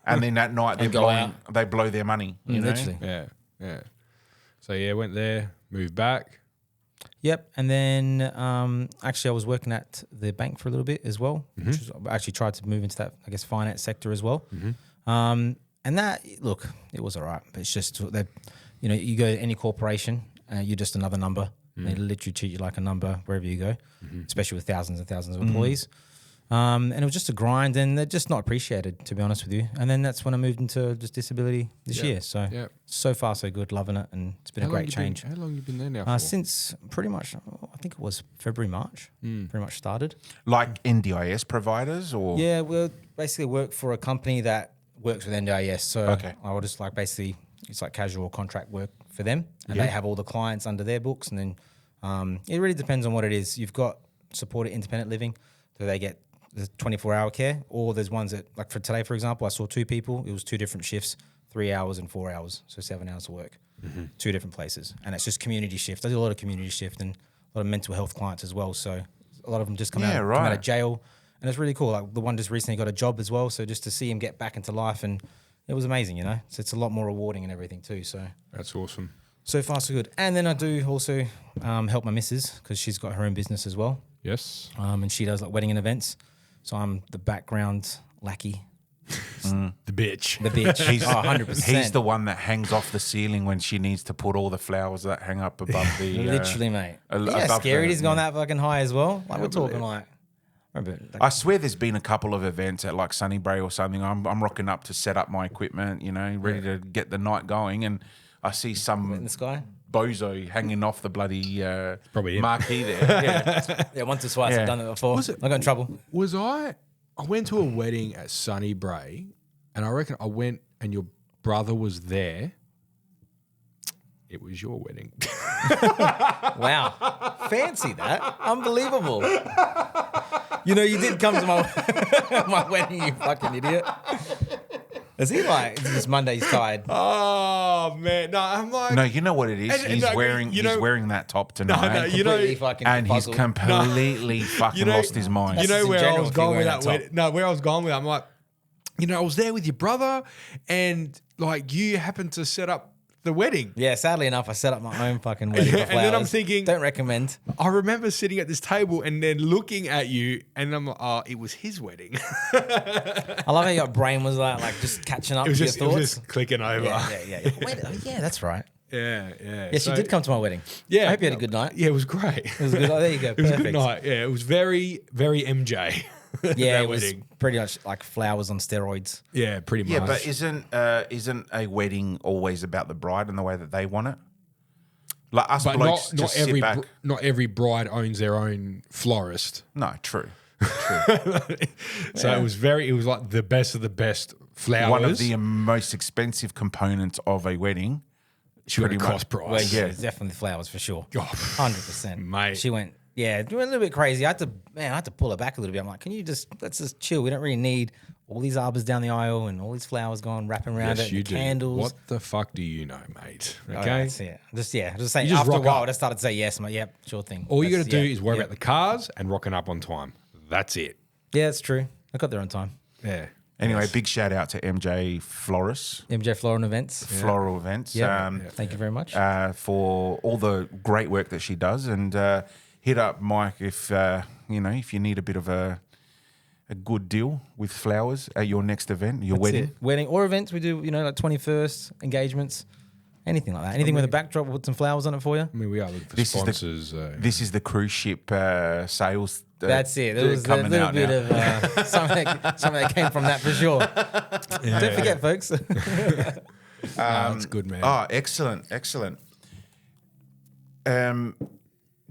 and then at night And go they blow their money. You know? Literally. Yeah. So yeah, went there, moved back. Yep. And then actually I was working at the bank for a little bit as well. Which was, I actually tried to move into that, I guess, finance sector as well. And that, look, it was all right. But it's just that, you go to any corporation, you're just another number. They literally treat you like a number wherever you go, especially with thousands and thousands of employees. And it was just a grind, and they're just not appreciated, to be honest with you. And then that's when I moved into just disability this year. So so far so good, loving it, and it's been a great change. How long you been there now for? Since pretty much, I think it was February, March, pretty much started. Like NDIS providers, or Yeah, we'll basically work for a company that works with NDIS. So Okay. I would just basically, it's like casual contract work for them, and they have all the clients under their books. And then it really depends on what it is. You've got supported independent living, so they get the 24-hour care, or there's ones that, like for today, for example, I saw 2 people. It was 2 different shifts, 3 hours and 4 hours, so 7 hours of work, 2 different places. And it's just community shift. I do a lot of community shift and a lot of mental health clients as well. So a lot of them just come out of jail, and it's really cool. Like the one just recently got a job as well, so just to see him get back into life, and it was amazing, So it's a lot more rewarding and everything too. So That's awesome. so far so good. And then I do also help my missus because she's got her own business as well, Yes. and she does like wedding and events. So I'm the background lackey, The bitch. the bitch. 100%. he's the one that hangs off the ceiling when she needs to put all the flowers that hang up above the. Literally, mate. above Yeah, scary. the- He's gone that fucking high as well. Like we're talking like. Remember, like I swear there's been a couple of events at like Sunnybray or something. I'm rocking up to set up my equipment, ready to get the night going, and I see in some the sky. bozo hanging off the bloody Probably him. marquee there. Yeah. Yeah, once or twice Yeah. I've done it before. I got in trouble. Was I went to a wedding at Sunnybray, and I reckon I went and your brother was there. It was your wedding. Wow. Fancy that. Unbelievable. You did come to my my wedding, you fucking idiot. Is he like, this Monday's tired? Oh man, no, I'm like, No, you know what it is. And- He's no, wearing you know- he's wearing that top tonight, no, you know- Completely fucking and he's puzzled. completely fucking lost his mind. You know Just in where I general, was if you're going with wearing that? that top. wedding? No, where I was going with that, I'm like, I was there with your brother, and like you happened to set up the wedding. Yeah, sadly enough, I set up my own fucking wedding. Yeah, for and then I'm flowers. thinking- don't recommend. I remember sitting at this table and then looking at you, and I'm like, oh, it was his wedding. I love how your brain was like just catching up It was to just, your it thoughts. was just clicking over. Yeah. Wait, oh, yeah, that's right. yeah. Yes, you did come to my wedding. Yeah, I hope you had a good night. Yeah, it was great. It was good. Oh, there you go. It was a good Perfect. night. Yeah, it was very, very MJ. Yeah, that it was wedding. pretty much like flowers on steroids. Yeah, pretty much. Yeah, but isn't a wedding always about the bride and the way that they want it? Like us But blokes not just every sit back. not every bride owns their own florist. No, true. So it was like the best of the best flowers. One of the most expensive components of a wedding. Pretty cost price. Well, Yeah. yeah, definitely flowers for sure. Oh, 100%. Mate. She went, yeah, it went a little bit crazy. I had to pull her back a little bit. I'm like, let's just chill. We don't really need all these arbors down the aisle and all these flowers going wrapping around Yes, it. you The do. candles. What the fuck do you know, mate? Oh, Okay. yeah, that's it. Just saying. You just After a rock while, up. I just started to say yes. I'm like, yep, sure thing. All you got to That's- do yeah, is worry yeah. about the cars and rocking up on time. That's it. Yeah, it's true. I got there on time. Yeah. Anyway, big shout out to MJ Florists, MJ Floral Events. Floral Events. Yeah. Thank you very much. For all the great work that she does, and hit up Mike if if you need a bit of a good deal with flowers at your next event, your That's wedding. it. Wedding or events. We do, like 21st engagements, anything like that. Anything with a backdrop, we'll put some flowers on it for you. I mean, we are looking for This is the- sponsors. This is the cruise ship sales. That's it. There was a coming little out bit now. of something that came from that for sure. Don't forget, folks. That's good, man. Oh, excellent. Do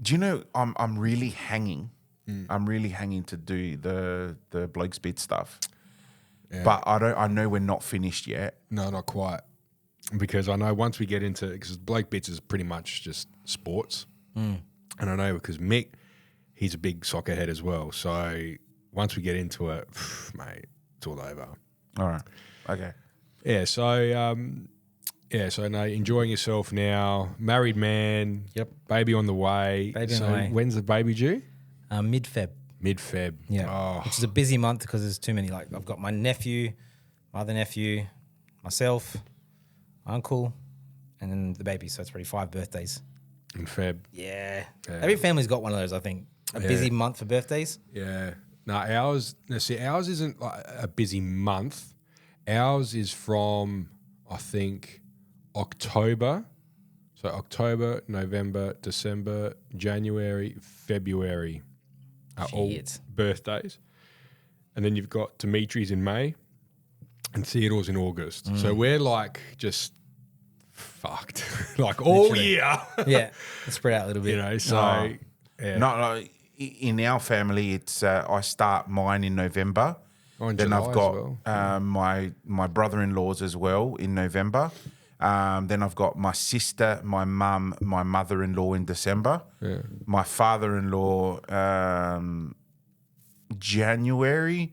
you know I'm really hanging? I'm really hanging to do the Blokes Bit stuff, but I know we're not finished yet. No, not quite. Because I know once we get into, because Bloke Bits is pretty much just sports. And I know because Mick, he's a big soccer head as well. So once we get into it, mate, it's all over. All right. Okay. Yeah. So, so no, enjoying yourself now. Married man. Yep. Baby on the way. Baby on so the way. when's the baby due? Mid-Feb. Mid-Feb. Yeah. Oh, Which is a busy month because there's too many. Like I've got my nephew, my other nephew, myself, my uncle, and then the baby. So it's already 5 birthdays. in Feb. Yeah. Every family's got one of those, I think. A busy month for birthdays. Yeah. No, ours isn't like a busy month. Ours is from, I think, October. So October, November, December, January, February are all Shit. birthdays. And then you've got Dimitri's in May and Theodore's in August. So we're like just fucked like all Literally. year. Yeah. Let's spread out a little bit. You know, so Oh. yeah. No, in our family, it's I start mine in November. Oh, in Then July I've as got well. my brother-in-laws as well in November. Then I've got my sister, my mum, my mother-in-law in December. Yeah. My father-in-law January.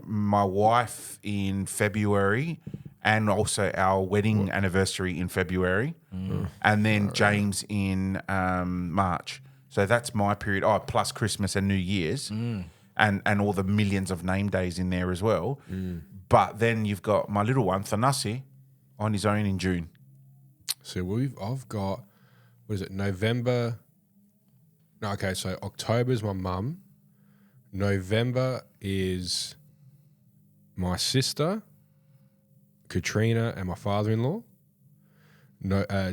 My wife in February, and also our wedding anniversary in February, and then James in March. So that's my period. Oh, plus Christmas and New Year's, and all the millions of name days in there as well. But then you've got my little one, Thanasi, on his own in June. So I've got, what is it, November? No, okay, so October's my mum. November is my sister, Katrina, and my father-in-law.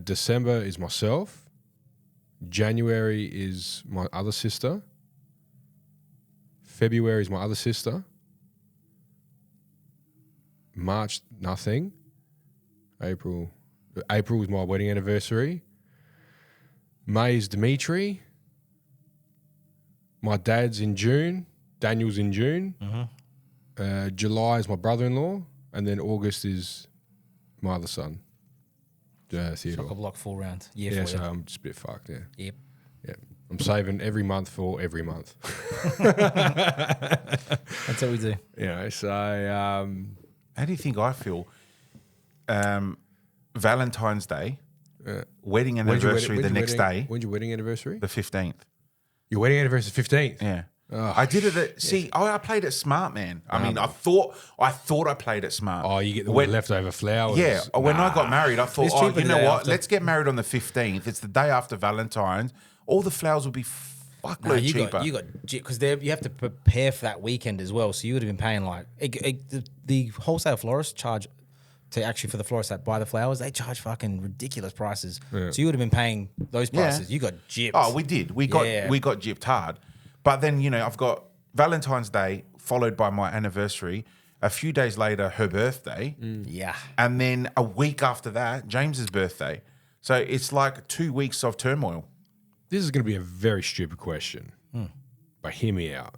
December is myself. January is my other sister. February is my other sister. March, nothing. April is my wedding anniversary. May is Dimitri. My dad's in June. Daniel's in June. July is my brother-in-law. And then August is my other son, Theodore. Chock-a-block full round. Yeah, Yeah, for so you. I'm just a bit fucked, yeah. Yep. Yeah. I'm saving every month for every month. That's what we do. You know, so How do you think I feel? Valentine's Day, wedding when's your anniversary the next day, When's your wedding anniversary? the 15th. Your wedding anniversary is 15th. Yeah. I did it at, I played it smart, man. I mean, I thought I played it smart. Oh, you get the When- leftover flowers. Yeah, when I got married, I thought, It's oh, cheaper you the know day what? after. Let's get married on the 15th. It's the day after Valentine's. All the flowers will be fuckload cheaper. you got because you have to prepare for that weekend as well. So you would have been paying like the wholesale florists charge to actually for the florists that buy the flowers. They charge fucking ridiculous prices. So you would have been paying those prices. You got gypped. Oh, we did. We got gypped hard. But then, I've got Valentine's Day followed by my anniversary. A few days later, her birthday. Yeah. And then a week after that, James's birthday. So it's like 2 weeks of turmoil. This is going to be a very stupid question, but hear me out.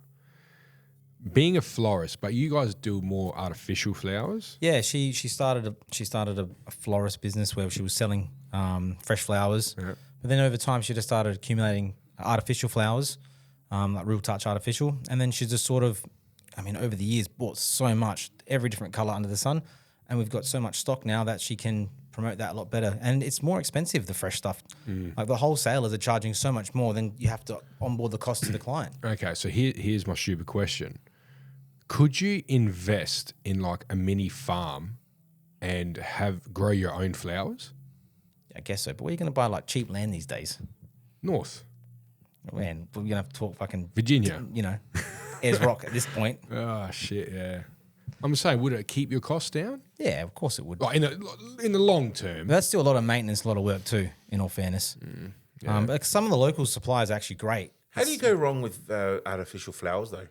Being a florist, but you guys do more artificial flowers. Yeah, she started a florist business where she was selling fresh flowers, but then over time she just started accumulating artificial flowers, like real touch artificial, and then she just sort of, over the years bought so much, every different color under the sun, and we've got so much stock now that she can promote that a lot better, and it's more expensive, the fresh stuff. Like the wholesalers are charging so much more, than you have to onboard the cost to the client. Okay, so here's my stupid question. Could you invest in like a mini farm and grow your own flowers? I guess so, but where are you going to buy like cheap land these days? North. Man, we're going to have to talk fucking Virginia. Ayers Rock at this point. Oh, shit, yeah. I'm saying, would it keep your costs down? Yeah, of course it would. Like in the long term. But that's still a lot of maintenance, a lot of work too, in all fairness. But some of the local supplies are actually great. How do you go wrong with artificial flowers, though?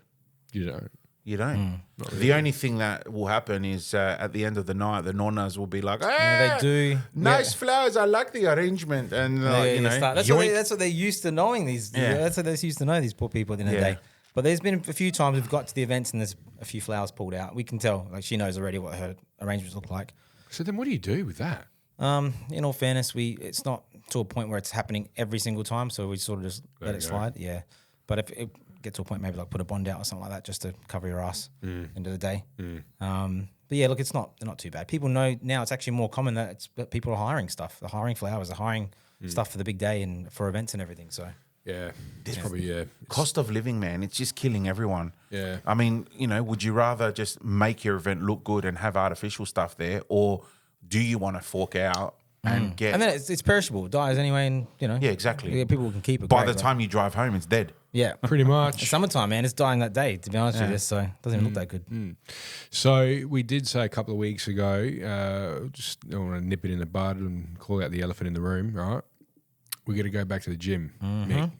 You don't. You don't. The only thing that will happen is at the end of the night, the nonnas will be like, They do. nice flowers. I like the arrangement. And, That's what they're used to knowing these. Yeah. That's what they're used to know, these poor people at the end of the Yeah. day. But there's been a few times we've got to the events and there's a few flowers pulled out. We can tell, like she knows already what her arrangements look like. So then what do you do with that? In all fairness, it's not to a point where it's happening every single time, so we sort of just let it slide. Yeah. But if it gets to a point, maybe like put a bond out or something like that just to cover your ass end of the day. But yeah, look, they're not too bad. People know now it's actually more common that people are hiring stuff. They're hiring flowers, they're hiring stuff for the big day and for events and everything. So Yeah, it's probably cost of living, man, it's just killing everyone. Yeah. I mean, would you rather just make your event look good and have artificial stuff there, or do you want to fork out and get? and then it's perishable, it dies anyway, and Yeah, exactly. yeah, people can keep it. By great, the time you drive home, it's dead. yeah, pretty much. It's summertime, man, it's dying that day. To be honest with you, so it doesn't even look that good. So we did say a couple of weeks ago, just don't want to nip it in the bud and call out the elephant in the room, right? We got to go back to the gym, Mick.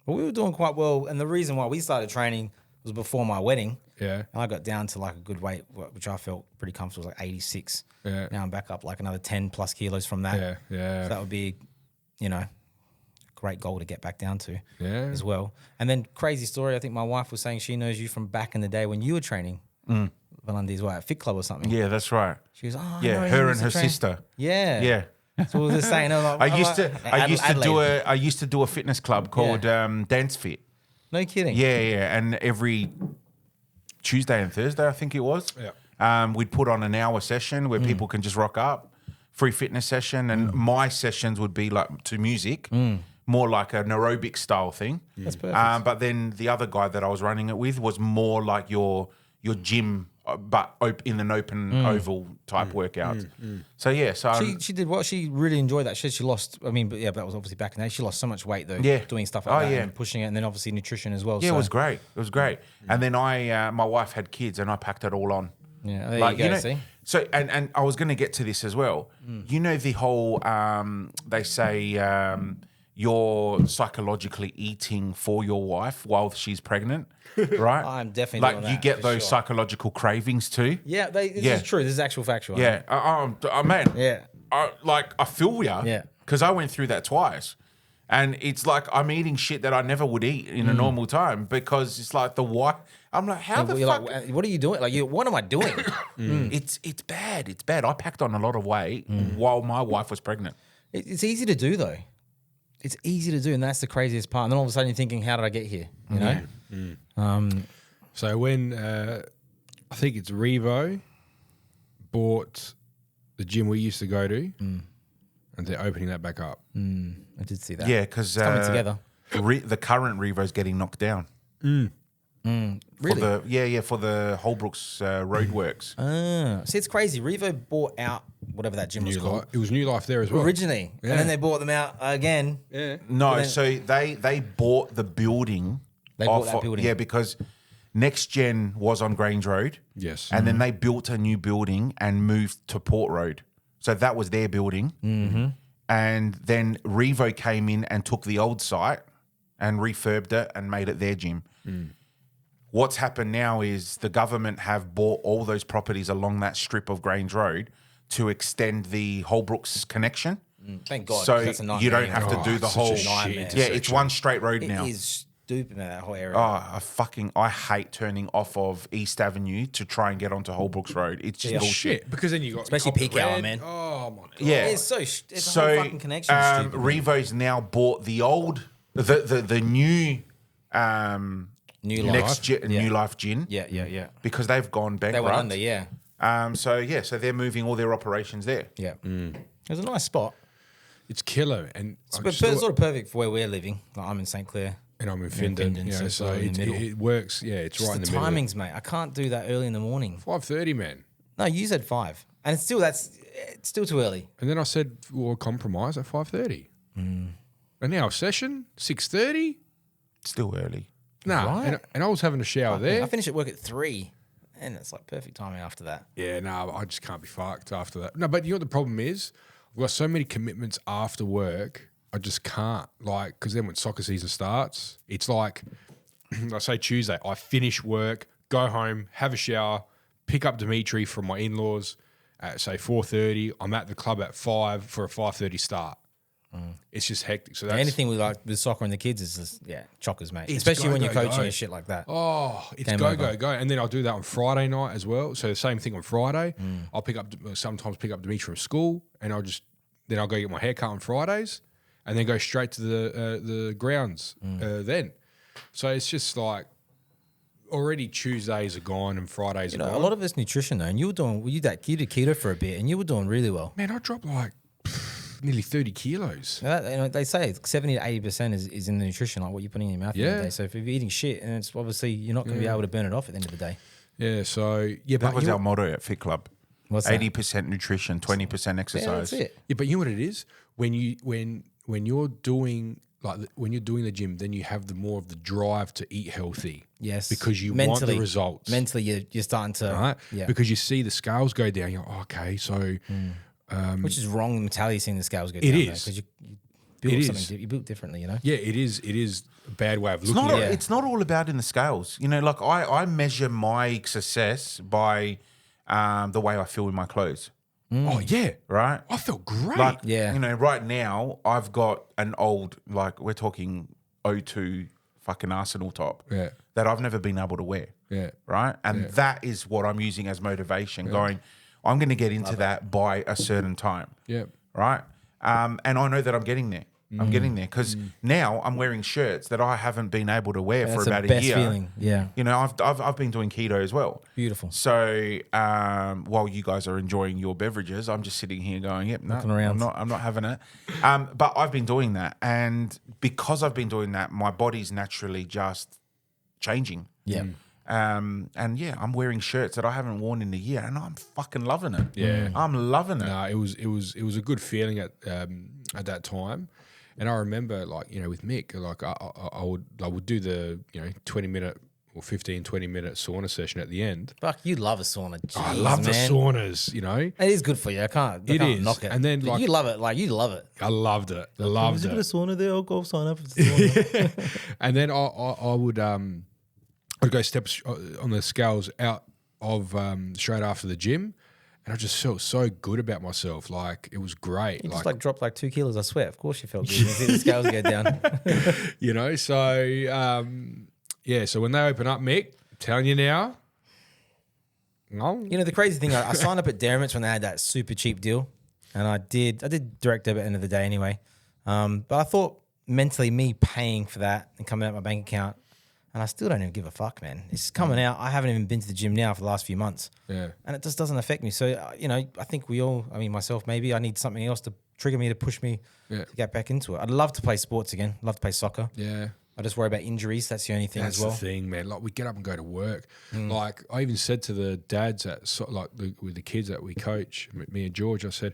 Well, we were doing quite well, and the reason why we started training was before my wedding. Yeah. And I got down to like a good weight, which I felt pretty comfortable, was like 86. Yeah. Now I'm back up like another 10 plus kilos from that. Yeah, yeah. So that would be, a great goal to get back down to Yeah. as well. And then crazy story, I think my wife was saying she knows you from back in the day when you were training Valandi's at Fit Club or something. Yeah, that's right. She was, oh, I Yeah, know him, her he and used to her train." sister. Yeah. Yeah. So we were just saying, I used to do a fitness club called Dance Fit. No kidding. Yeah, and every Tuesday and Thursday, I think it was. Yeah. We'd put on an hour session where people can just rock up, free fitness session, and my sessions would be like to music, more like an aerobic style thing. That's perfect. But then the other guy that I was running it with was more like your gym, but in an open oval type workout. So yeah, She did what? She really enjoyed that. She lost, but that was obviously back in the day. She lost so much weight though, Yeah. doing stuff like that yeah. and pushing it, and then obviously nutrition as well. yeah, so, it was great. It was great. And then my wife had kids, and I packed it all on. Yeah, there you go, see? So and I was going to get to this as well. The whole they say you're psychologically eating for your wife while she's pregnant, right? I'm definitely like doing you that, get for those sure. psychological cravings too. Yeah, this Yeah. is true. This is actual factual. Yeah, man. Yeah. I feel ya. Yeah. Because I went through that twice. And it's like I'm eating shit that I never would eat in a normal time because it's like the wife. I'm like, how the You're fuck? like, what are you doing? Like, what am I doing? It's bad. It's bad. I packed on a lot of weight while my wife was pregnant. It's easy to do though. It's easy to do, and that's the craziest part. And then all of a sudden you're thinking, how did I get here? You know? So when I think it's Revo bought the gym we used to go to, and they're opening that back up. I did see that. Yeah, because coming together. The current Revo's getting knocked down. Really? For the Holbrooks roadworks. See, it's crazy. Revo bought out whatever that gym was New called life. It was New Life there as well. originally, and then they bought them out again. Yeah. No, then- so they bought the building. They bought that building. Yeah, because Next Gen was on Grange Road. Yes. And then they built a new building and moved to Port Road. So that was their building. Mm-hmm. And then Revo came in and took the old site and refurbed it and made it their gym. What's happened now is the government have bought all those properties along that strip of Grange Road to extend the Holbrooks connection. Thank God. So 'cause that's a nightmare you don't have anyway. to do the such a whole. shit Yeah, intersection. it's one straight road now. It is stupid, man, that whole area. I hate turning off of East Avenue to try and get onto Holbrooks Road. It's just bullshit. Shit, because then you got Especially Copper peak hour, Red. man. Oh my god. Yeah. It's it's a whole fucking connection. Stupid, man. Revo's now bought the old, the new New New Life gin. Yeah. Because they've gone bankrupt. They went under, yeah. So they're moving all their operations there. Yeah. It was a nice spot. It's killer, and But it's sort of perfect for where we're living. Like I'm in St. Clair. and I'm in Findon, Findon, you know, so so it's in the middle. it works. Yeah, it's Just right in the the middle. timings, mate. I can't do that early in the morning. 5:30, man. No, you said 5. And it's still too early. And then I said, "Well, compromise at 5:30." And now a session 6:30. Still early. Nah, Right. and I was having a shower there. I finish at work at 3. And it's like perfect timing after that. Yeah, no, I just can't be fucked after that. No, but you know what the problem is? I've got so many commitments after work. I just can't, like, because then when soccer season starts, it's like, I say Tuesday, I finish work, go home, have a shower, pick up Dimitri from my in-laws at, say, 4:30. I'm at the club at 5 for a 5:30 start. It's just hectic. So that's Anything with soccer and the kids is just, chockers, mate. It's Especially when go, you're go, coaching go. and shit like that. Oh, it's Game go, over. go, go. And then I'll do that on Friday night as well. So the same thing on Friday. I'll sometimes pick up Dimitri from school, and I'll go get my haircut on Fridays, and then go straight to the grounds then. So it's just like already Tuesdays are gone and Fridays are gone. A lot of it's nutrition, though. And you did keto for a bit, and you were doing really well. Man, I dropped like nearly 30 kilos. They say 70 to 80% is in the nutrition, like what you're putting in your mouth Yeah. every day. So if you're eating shit, and it's obviously you're not going to be able to burn it off at the end of the day. Yeah, so yeah, That but was you our motto at Fit Club. What's that? 80% nutrition, 20% exercise. Yeah, that's it. Yeah, but you know what it is when you're doing when you're doing the gym, then you have the more of the drive to eat healthy. Yes, because you want the results. Mentally, you're starting to Right? Yeah, Because you see the scales go down. You're like, oh, okay, so which is wrong mentality seeing the scales go It down. is. Because you built It something. is. You built differently, you know. yeah, it is a bad way of It's looking not, at it. it's not all about in the scales. You know, like I measure my success by the way I feel in my clothes, Oh yeah, right? I felt great. Like, Yeah. you know, right now I've got an old, like we're talking O2 fucking Arsenal top Yeah. that I've never been able to wear. Yeah. Right. And that is what I'm using as motivation going, I'm going to get into that by a certain time. Yeah. Right. And I know that I'm getting there. I'm getting there because now I'm wearing shirts that I haven't been able to wear for That's the about a best year. feeling. Yeah. You know, I've been doing keto as well. Beautiful. So while you guys are enjoying your beverages, I'm just sitting here going, "Yep, no, Looking around. I'm not having it." But I've been doing that, and because I've been doing that, my body's naturally just changing. Yeah. And yeah, I'm wearing shirts that I haven't worn in a year, and I'm fucking loving it. Yeah. I'm loving it. No, it was a good feeling at that time, and I remember like with Mick, like I would do the 20-minute or 15-20-minute sauna session at the end. Fuck, you love a sauna. Jeez, I love the man. saunas, It is good for you. I can't It is. knock it. And then, But like- you love it. Like you love it. I loved it. I loved it. sauna there? I'll go sign up for the sauna. And then I would I'd go steps on the scales out of straight after the gym, and I just felt so good about myself. Like it was great. You just like dropped like 2 kilos. I swear. Of course you felt good. You see the scales go down. So so when they open up, Mick, I'm telling you now. No. You know, the crazy thing, I signed up at Dermot's when they had that super cheap deal. And I did direct debit at the end of the day anyway. But I thought mentally me paying for that and coming out of my bank account, and I still don't even give a fuck, man. It's coming out. I haven't even been to the gym now for the last few months. Yeah. And it just doesn't affect me. So, I think myself, maybe I need something else to trigger me, to push me Yeah. to get back into it. I'd love to play sports again. Love to play soccer. Yeah. I just worry about injuries. That's the only thing That's as well. the thing, man. Like we get up and go to work. Like I even said to the dads with the kids that we coach, me and George, I said,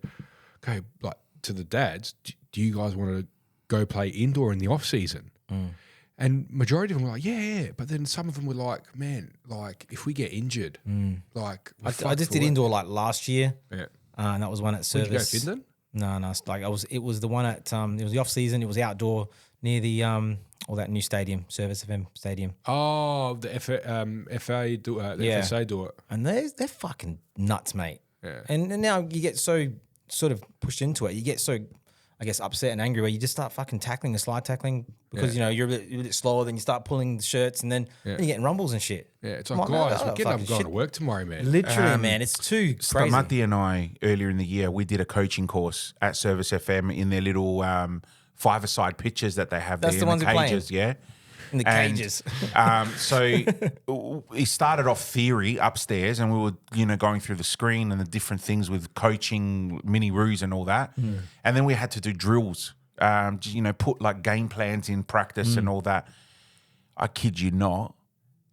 okay, like to the dads, do you guys want to go play indoor in the off season? And majority of them were like, yeah. But then some of them were like, man, like if we get injured, like I just did indoor like last year, Yeah. and that was one at Service. Did you go to Finland? No, it's like it was the one at it was the off season. It was outdoor near the all that new stadium, Service FM Stadium, Oh, the FA do it. The Yeah. FSA do it. and they're fucking nuts, mate. Yeah. And now you get so sort of pushed into it. You get so, I guess, upset and angry where you just start fucking tackling the slide tackling because you're a bit slower. Then you start pulling the shirts, and then you're getting rumbles and shit. Yeah, it's I'm like, man, guys, I we're don't getting up and fucking going shit. to work tomorrow, man. Literally, man, it's too crazy. Stamati and I, earlier in the year, we did a coaching course at Service FM in their little five-a-side pitches that they have That's there the in ones the you're playing? cages, yeah. In the And, cages. So he started off theory upstairs, and we were, going through the screen and the different things with coaching, mini roos and all that. And then we had to do drills, put like game plans in practice and all that. I kid you not,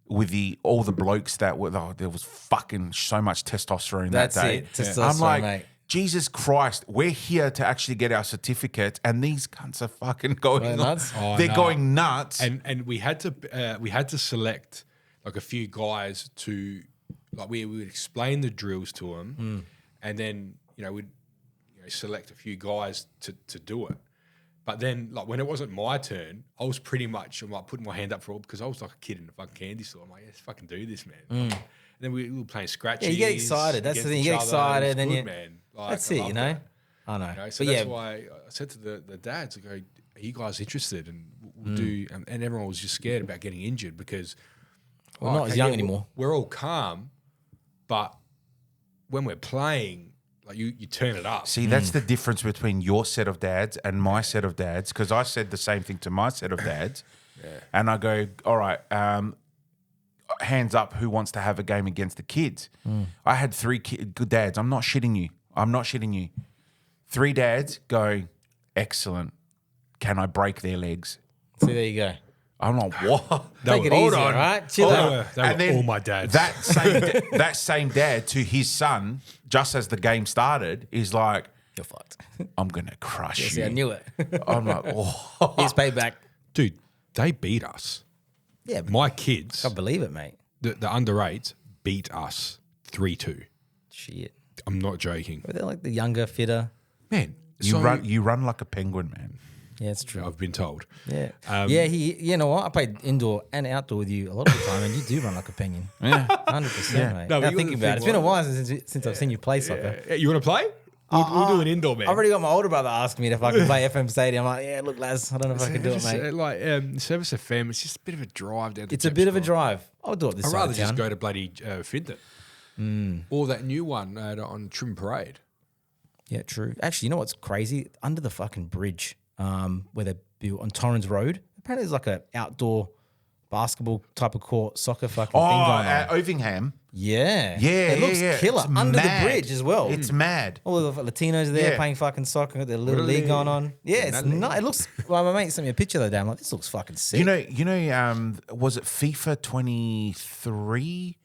with all the blokes that were, there was fucking so much testosterone That's that day. it, testosterone, I'm like, mate. Jesus Christ, we're here to actually get our certificate, and these cunts are fucking going nuts? Oh, They're no. going nuts. And we had to select like a few guys to like we would explain the drills to them, and then we'd select a few guys to do it. But then like when it wasn't my turn, I was pretty much I'm like putting my hand up for all because I was like a kid in a fucking candy store. I'm like, let's fucking do this, man. And then we were playing scratches. Yeah, you get excited. That's the against thing. You each get other. excited, It's then good, you- man. Like, That's I it, love you know. that. I know. So But that's yeah, why I said to the dads, I go, are you guys interested? And we'll do, and everyone was just scared about getting injured because We're not as young anymore. We're all calm, but when we're playing, like you turn it up. See, that's the difference between your set of dads and my set of dads, because I said the same thing to my set of dads. And I go, all right, hands up, who wants to have a game against the kids? I had 3 good dads. I'm not shitting you. 3 dads go, excellent. Can I break their legs? see, there you go. I'm like, what? Take it easy, all right? Chill They out. were And then all my dads. That same dad to his son, just as the game started, is like, You're fucked. I'm gonna crush See, you. I knew it. I'm like, oh. Here's payback. Dude, they beat us. Yeah, but My kids, I can't believe it, mate. the under 8s, beat us 3-2. Shit. I'm not joking. But they're like the younger, fitter. Man, You run like a penguin, man. Yeah, it's true. I've been told. Yeah. You know what? I played indoor and outdoor with you a lot of the time, and you do run like a penguin. Yeah. 100%, mate. No, but now you thinking got the about it, it's thing, been a while since I've seen you play soccer. You want to play? We'll do an indoor, man. I've already got my older brother asking me if I can play FM Stadium. I'm like, yeah, look, lads, I don't know if I can do it, mate. Like Service FM, it's just a bit of a drive down to It's a bit of a Jepsport. drive. I'll do it this I'd side rather of just town. go to bloody Finton. Or that new one on Trim Parade. Yeah, true. Actually, you know what's crazy? Under the fucking bridge where they built on Torrens Road, apparently there's like an outdoor basketball type of court, soccer fucking Oh, thing going on. at Ovingham. Yeah. Yeah, It looks yeah. killer. It's Under mad. the bridge as well. It's mad. All the Latinos are there Yeah. playing fucking soccer, got their little Really? league going on. Yeah, it's Really? not. It looks. Well, my mate sent me a picture the other day. I'm like, this looks fucking sick. You know, was it FIFA 23,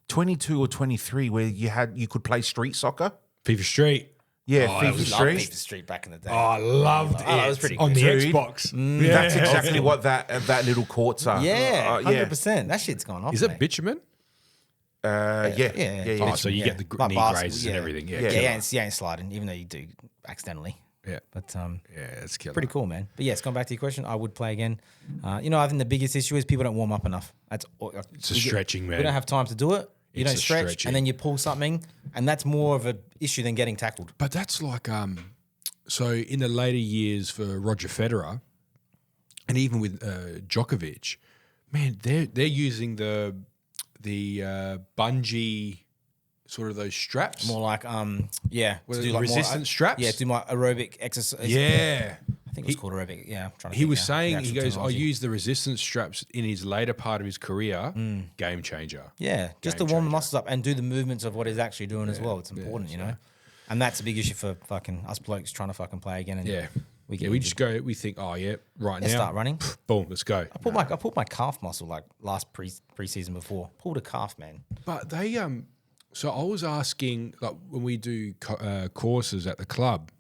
22 or 23, where you could play street soccer? FIFA Street. Yeah, Oh, FIFA that we loved Street. FIFA Street back in the day. Oh, I loved it. Oh, that was pretty on good. the Dude. Xbox. That's exactly what that little courts are. yeah, Yeah. 100%. That shit's gone off. Is it mate. bitumen? Yeah. Oh, so you get the Like knee basketball, grazes and everything. Yeah, Yeah, killer. you ain't sliding, even though you do accidentally. yeah, But yeah, it's killer. pretty cool, man. But yes, going back to your question, I would play again. I think the biggest issue is people don't warm up enough. That's It's a stretching, man. We don't have time to do it. You It's don't a stretch, stretching. and then you pull something, and that's more of an issue than getting tackled. But that's like so in the later years for Roger Federer, and even with Djokovic, man, they're using the bungee sort of those straps. More like yeah, What to are do they, like resistance more, straps? Yeah, do my aerobic exercise. Yeah. I think it was called aerobic. Yeah, I'm trying to He think was now, the saying, he actual goes, I terminology. used the resistance straps in his later part of his career. Mm. Game changer. Yeah, just to Game warm the changer. muscles up and do the movements of what he's actually doing as well. It's important, you know. And that's a big issue for fucking us blokes trying to fucking play again. And Yeah. we get Yeah, we injured. just go. We think, oh yeah, right now, Start running. boom, let's go. I pulled my calf muscle like last preseason before. Pulled a calf, man. But they so I was asking, like when we do courses at the club,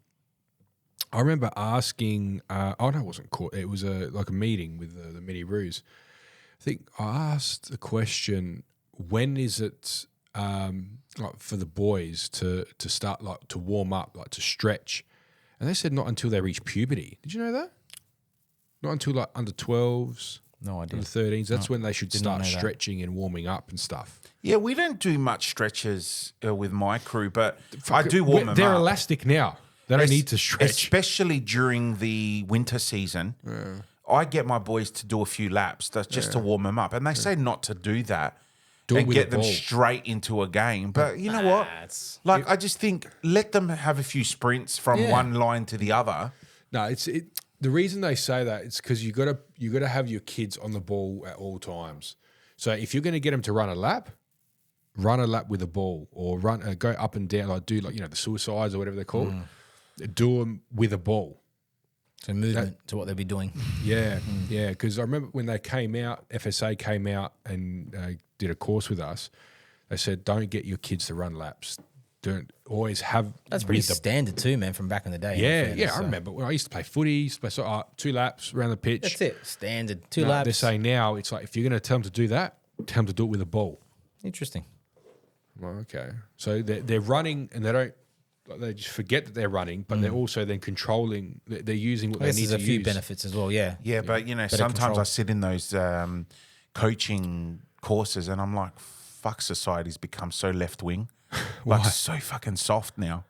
I remember asking. Oh no, it wasn't court. It was like a meeting with the mini roos. I think I asked the question: when is it like for the boys to start like to warm up, like to stretch? And they said not until they reach puberty. Did you know that? Not until like under 12s, No idea. under 13s. That's when they should not start know that. stretching and warming up and stuff. Yeah, we don't do much stretches with my crew, but I do warm them They're up. elastic now. They don't need to stretch. Especially during the winter season. I get my boys to do a few laps just to warm them up. And they say not to do that Do it and with get a them ball. straight into a game. But you know what? Like, I just think let them have a few sprints from one line to the other. No, the reason they say that is because you gotta have your kids on the ball at all times. So if you're gonna get them to run a lap with a ball, or go up and down, like do the suicides or whatever they're called. Do them with a ball. So movement to what they'll be doing. Yeah, yeah. Because I remember when they came out, FSA came out and did a course with us. They said, don't get your kids to run laps. Don't always have. That's pretty with the standard too, man, from back in the day. in Yeah, fairness, yeah. I so. remember when I used to play footy. Used to play 2 laps around the pitch. That's it. Standard. Two No, laps. They're saying now it's like if you're going to tell them to do that, tell them to do it with a ball. Interesting. Well, okay, so they're running and they don't. Like, they just forget that they're running, but they're also then controlling. They're using what I they guess need there's to a few use. benefits as well. Yeah. Yeah, but sometimes control. I sit in those coaching courses and I'm like, fuck, society's become so left wing. Like, so fucking soft now.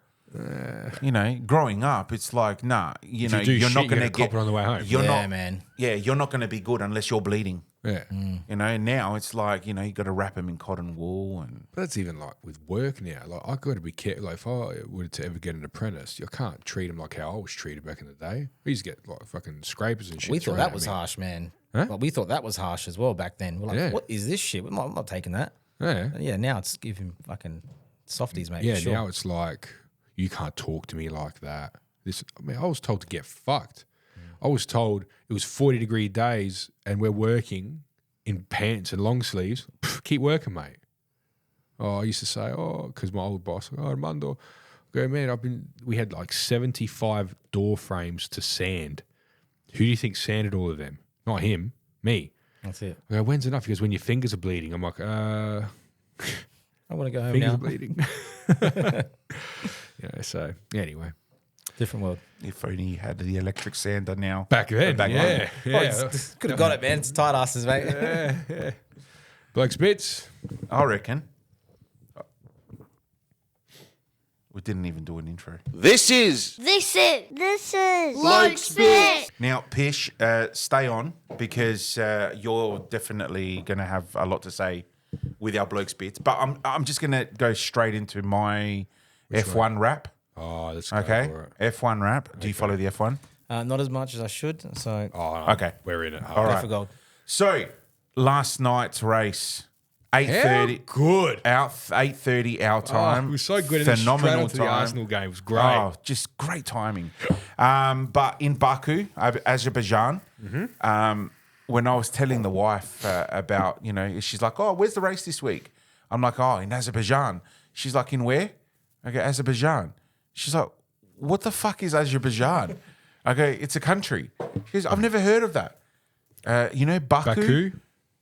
Growing up, it's like, nah, you you're do not shit, going you're to gonna cop it on the way home. You're Yeah, not, man. Yeah, you're not going to be good unless you're bleeding. Yeah, Now it's like, you got to wrap them in cotton wool and but that's even like with work now. Like I got to be careful. Like if I were to ever get an apprentice, I can't treat them like how I was treated back in the day. We used to get like fucking scrapers and shit. We thought thrown that at was me. harsh, man. Huh? Well, we thought that was harsh as well back then. We're like, Yeah. what is this shit? I'm not taking that. Yeah, And yeah, now it's giving fucking softies, mate. yeah. for sure. Now it's like you can't talk to me like that. I was told to get fucked. I was told it was 40-degree days and we're working in pants and long sleeves. Pff, keep working, mate. Oh, I used to say, because my old boss, Armando, go, man, we had like 75 door frames to sand. Who do you think sanded all of them? Not him, me. That's it. I go, when's enough? He goes, when your fingers are bleeding. I'm like, I want to go home fingers now. are bleeding. So anyway. Different world. if only you had the electric sander now. Back then, Back yeah. then. Could have got it, man. It's tight asses, mate. Blokes Bits. I reckon. We didn't even do an intro. This is Like spit. Now, Pish, stay on because you're definitely going to have a lot to say with our blokes bits. But I'm just going to go straight into my F1 rap. Oh, let's go Okay, for it. F1 rap. Do you follow the F1? Not as much as I should. So Oh, no, Okay. we're in it. All Hard. right. go for gold. So last night's race, 8:30 Good. 8:30 our time. Oh, it was so good. And then straight Phenomenal onto the time. Arsenal game. It was great. Oh, just great timing. But in Baku, Azerbaijan, when I was telling the wife about, she's like, oh, where's the race this week? I'm like, oh, in Azerbaijan. She's like, in where? I go, Azerbaijan. She's like, what the fuck is Azerbaijan? I go, it's a country. She goes, I've never heard of that. Baku? Baku?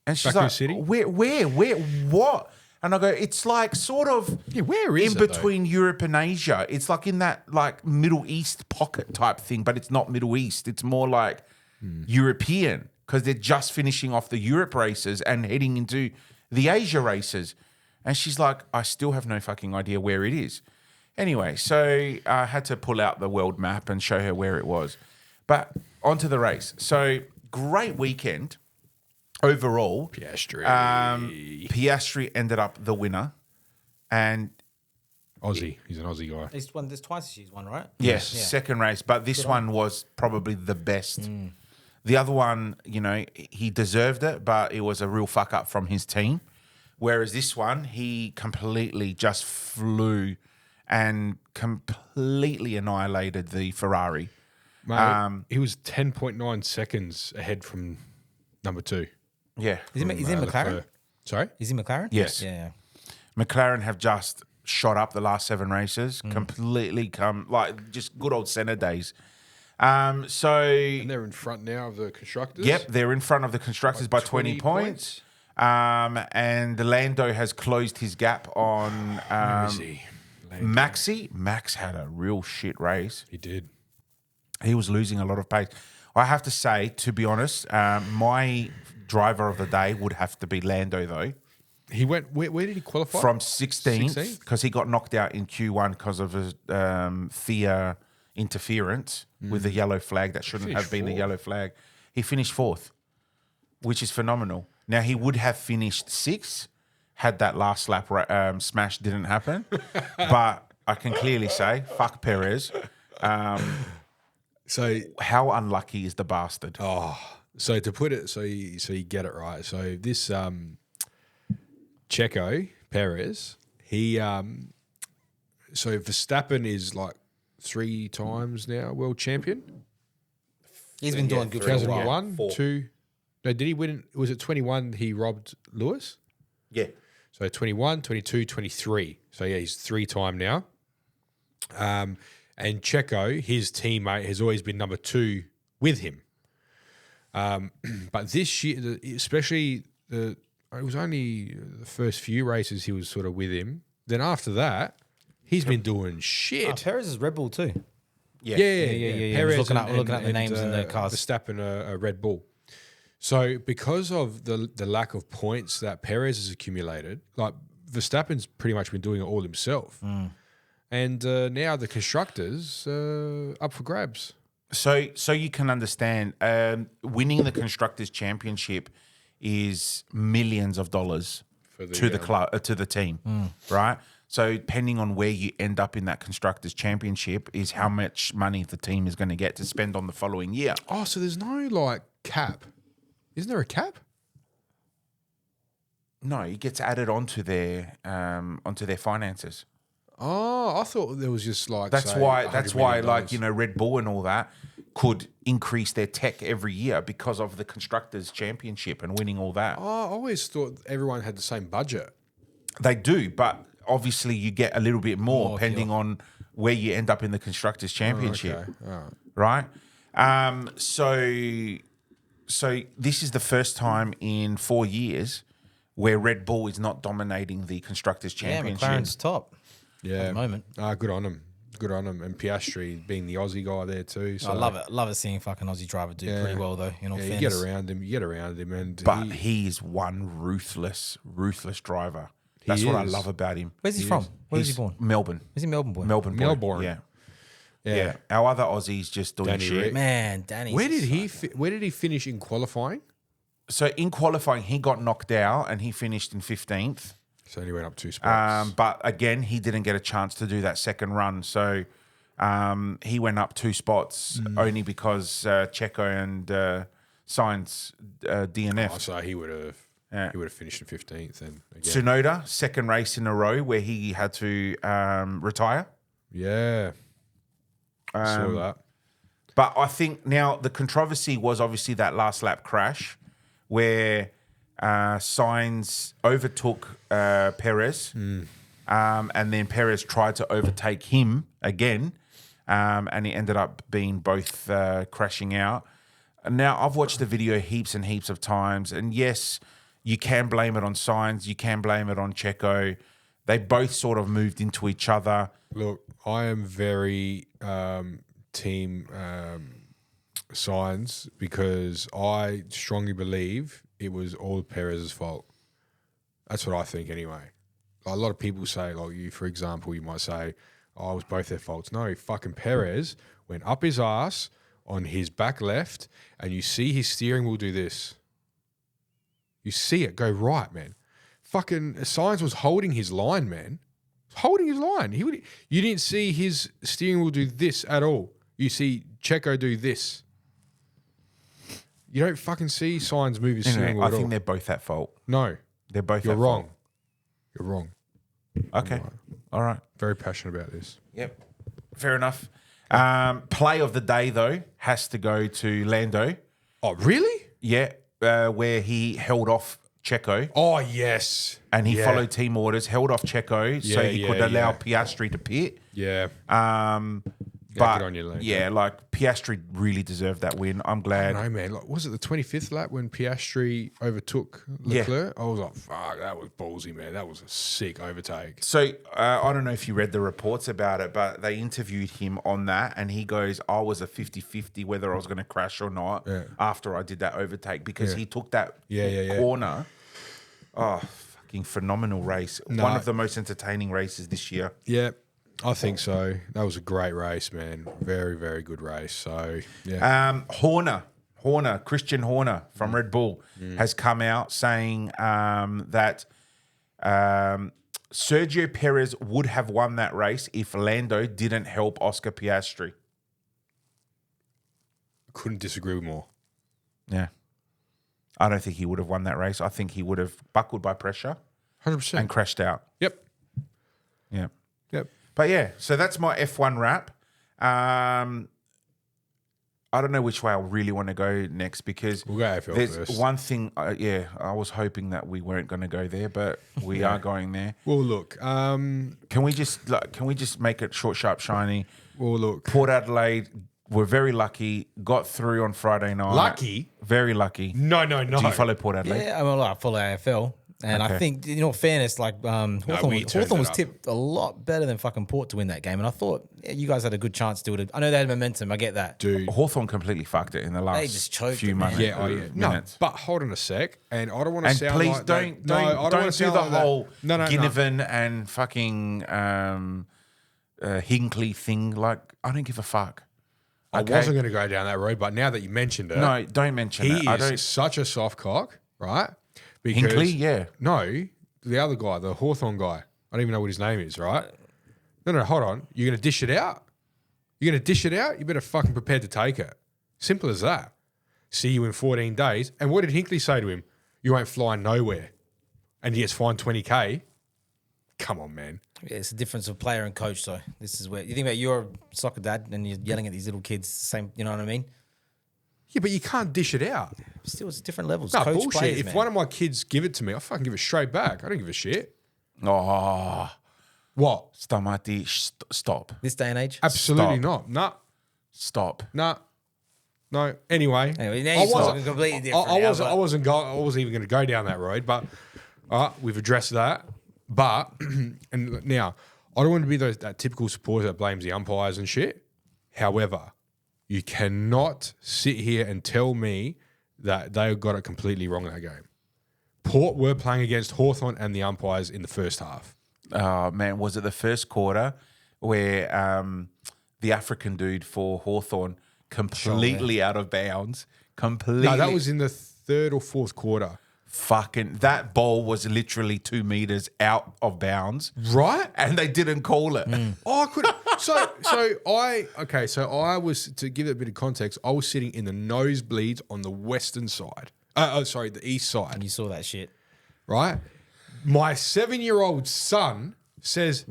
And she's Baku like, City? Where, what? And I go, it's like sort of where is in it, though? between Europe and Asia. It's like in that like Middle East pocket type thing, but it's not Middle East. It's more like European because they're just finishing off the Europe races and heading into the Asia races. And she's like, I still have no fucking idea where it is. Anyway, so I had to pull out the world map and show her where it was. But onto the race. So great weekend overall. Piastri. Piastri ended up the winner. And Aussie. He's an Aussie guy. There's twice she's won, right? yes, second race. But this one was probably the best. The other one, he deserved it, but it was a real fuck up from his team. Whereas this one, he completely just flew and completely annihilated the Ferrari. Mate, he was 10.9 seconds ahead from number 2. Yeah. Is he McLaren? Leclerc. Sorry? Is he McLaren? Yes. Yeah. McLaren have just shot up the last 7 races, completely come like just good old Senna days. So And they're in front now of the constructors. yep, they're in front of the constructors by 20 points. And Lando has closed his gap on Where is he? Maxi. Max had a real shit race. He did. He was losing a lot of pace. I have to say, to be honest, my driver of the day would have to be Lando, though. He went. Where did he qualify? From 16th, 16th? because he got knocked out in Q1 because of a Thea interference with the yellow flag that shouldn't Finished have been a fourth. yellow flag. He finished 4th, which is phenomenal. Now, he would have finished 6th had that last lap smash didn't happen. But I can clearly say, fuck Perez. So How unlucky is the bastard? So to put it, so you get it right. So this Checo Perez, he so Verstappen is like 3 times now world champion. He's been doing good for a while. 2001, 4. 2. No, did he win? Was it 21? He robbed Lewis. Yeah. So 21, 22, 23. So yeah, he's 3-time now. And Checo, his teammate, has always been number 2 with him. But this year, especially it was only the first few races he was sort of with him. Then after that, he's been doing shit. Perez is Red Bull too. Yeah. I was looking at the names in the cars. Verstappen a Red Bull. So because of the lack of points that Perez has accumulated, like Verstappen's pretty much been doing it all himself. And now the constructors up for grabs. So you can understand, winning the constructors' championship is millions of dollars to the club, to the team, right? So depending on where you end up in that constructors' championship is how much money the team is going to get to spend on the following year. Oh, so there's no like cap? Isn't there a cap? No, it gets added onto their finances. Oh, I thought there was just like That's say, why. $100 That's why, million. like Red Bull and all that could increase their tech every year because of the constructors' championship and winning all that. Oh, I always thought everyone had the same budget. They do, but obviously you get a little bit more depending on where you end up in the constructors' championship, Okay, all right. right? So this is the first time in 4 years where Red Bull is not dominating the constructors' Yeah, championship. McLaren's top. Yeah, At the moment. Good on him. Good on him. And Piastri being the Aussie guy there too. So I love it. Love it seeing fucking Aussie driver do pretty well though. In all Yeah, you fairness. get around him, and But he is one ruthless driver. That's what I is. love about him. Where's he from? Where was he He's born? Melbourne. Is he Melbourne boy? Melbourne. boy. Melbourne. Yeah. yeah. Yeah. Our other Aussies just doing Danny shit. Rick. Man, Danny. Where did he finish in qualifying? So in qualifying, he got knocked out and he finished in 15th. So he went up 2 spots. But again, he didn't get a chance to do that second run. So he went up 2 spots only because Checo and Sainz DNF. So he would have finished in 15th. And again, Tsunoda, second race in a row where he had to retire. yeah, saw that. But I think now the controversy was obviously that last lap crash where Sainz overtook Perez and then Perez tried to overtake him again and he ended up being both crashing out. And now, I've watched the video heaps and heaps of times and yes, you can blame it on Sainz, you can blame it on Checo. They both sort of moved into each other. Look, I am very team Sainz because I strongly believe it was all Perez's fault. That's what I think anyway. A lot of people say, like you, for example, you might say, oh, it was both their faults. No, fucking Perez went up his ass on his back left and you see his steering wheel do this. You see it go right, man. Fucking Sainz was holding his line, man. Holding his line. You didn't see his steering wheel do this at all. You see Checo do this. You don't fucking see Sainz move his steering Anyway, wheel I at think all. they're both at fault. No, They're both you're at wrong. fault. You're wrong. Okay. All right. Very passionate about this. Yep. Fair enough. Play of the day, though, has to go to Lando. Oh, really? Yeah, where he held off Checo. Oh, yes. And he followed team orders, held off Checo so he could allow Piastri to pit. Yeah. But good on you, Lando. yeah, like Piastri really deserved that win. I'm glad. No, man. Like, was it the 25th lap when Piastri overtook Leclerc? I was like, fuck, that was ballsy, man. That was a sick overtake. So I don't know if you read the reports about it, but they interviewed him on that, and he goes, I was a 50-50 whether I was going to crash or not after I did that overtake because he took that corner. Oh, fucking phenomenal race. One of the most entertaining races this year. Yeah. I think so. That was a great race, man. Very, very good race. So, yeah. Christian Horner from Red Bull has come out saying that Sergio Perez would have won that race if Lando didn't help Oscar Piastri. Couldn't disagree more. Yeah. I don't think he would have won that race. I think he would have buckled by pressure 100%. and crashed out. Yep. Yeah. Yep. But yeah, so that's my F1 wrap. I don't know which way I really want to go next because We'll go AFL there's first. one thing. I was hoping that we weren't going to go there, but we are going there. Well, look. Can we just make it short, sharp, shiny? Well, look. Port Adelaide were very lucky. Got through on Friday night. Lucky? Very lucky. No. Do you follow Port Adelaide? Yeah, I follow AFL. And I think, in all fairness, like Hawthorn was tipped a lot better than fucking Port to win that game. And I thought you guys had a good chance to do it. I know they had momentum. I get that. Dude. Hawthorn completely fucked it in the last just choked few it, months. man. Yeah, minutes. No, but hold on a sec. And I don't want to And sound please like don't wanna do sound the like that. whole No. Ginnivan and fucking Hinkley thing. Like, I don't give a fuck. I Okay? wasn't going to go down that road, but now that you mentioned it, No, don't mention it. he I is don't. such a soft cock, right? Because Hinkley, yeah. No, the other guy, the Hawthorn guy. I don't even know what his name is, right? No, hold on. You're going to dish it out? You're going to dish it out? You better fucking prepare to take it. Simple as that. See you in 14 days. And what did Hinkley say to him? You ain't flying nowhere. And he gets fined 20K. Come on, man. Yeah, it's a difference of player and coach. So this is where you think about you're a soccer dad and you're yelling at these little kids. Same, you know what I mean? Yeah, but you can't dish it out. Still, it's different levels. No, Coach bullshit. players, If man. one of my kids give it to me, I fucking give it straight back. I don't give a shit. Oh, What? Stamati, stop. This day and age. Absolutely Stop. not. Nah. Stop. Nah. No. Anyway, Anyway, now you're talking completely different. I wasn't even going to go down that road, but we've addressed that. But and now I don't want to be that typical supporter that blames the umpires and shit. However, you cannot sit here and tell me that they got it completely wrong in that game. Port were playing against Hawthorn and the umpires in the first half. Oh, man, was it the first quarter where the African dude for Hawthorn completely out of bounds? Completely. No, that was in the third or fourth quarter. Fucking, that ball was literally 2 meters out of bounds. Right? And they didn't call it. Oh, I could. So I was, to give it a bit of context, I was sitting in the nosebleeds on the western side. The east side. And you saw that shit. Right? My 7-year-old son says,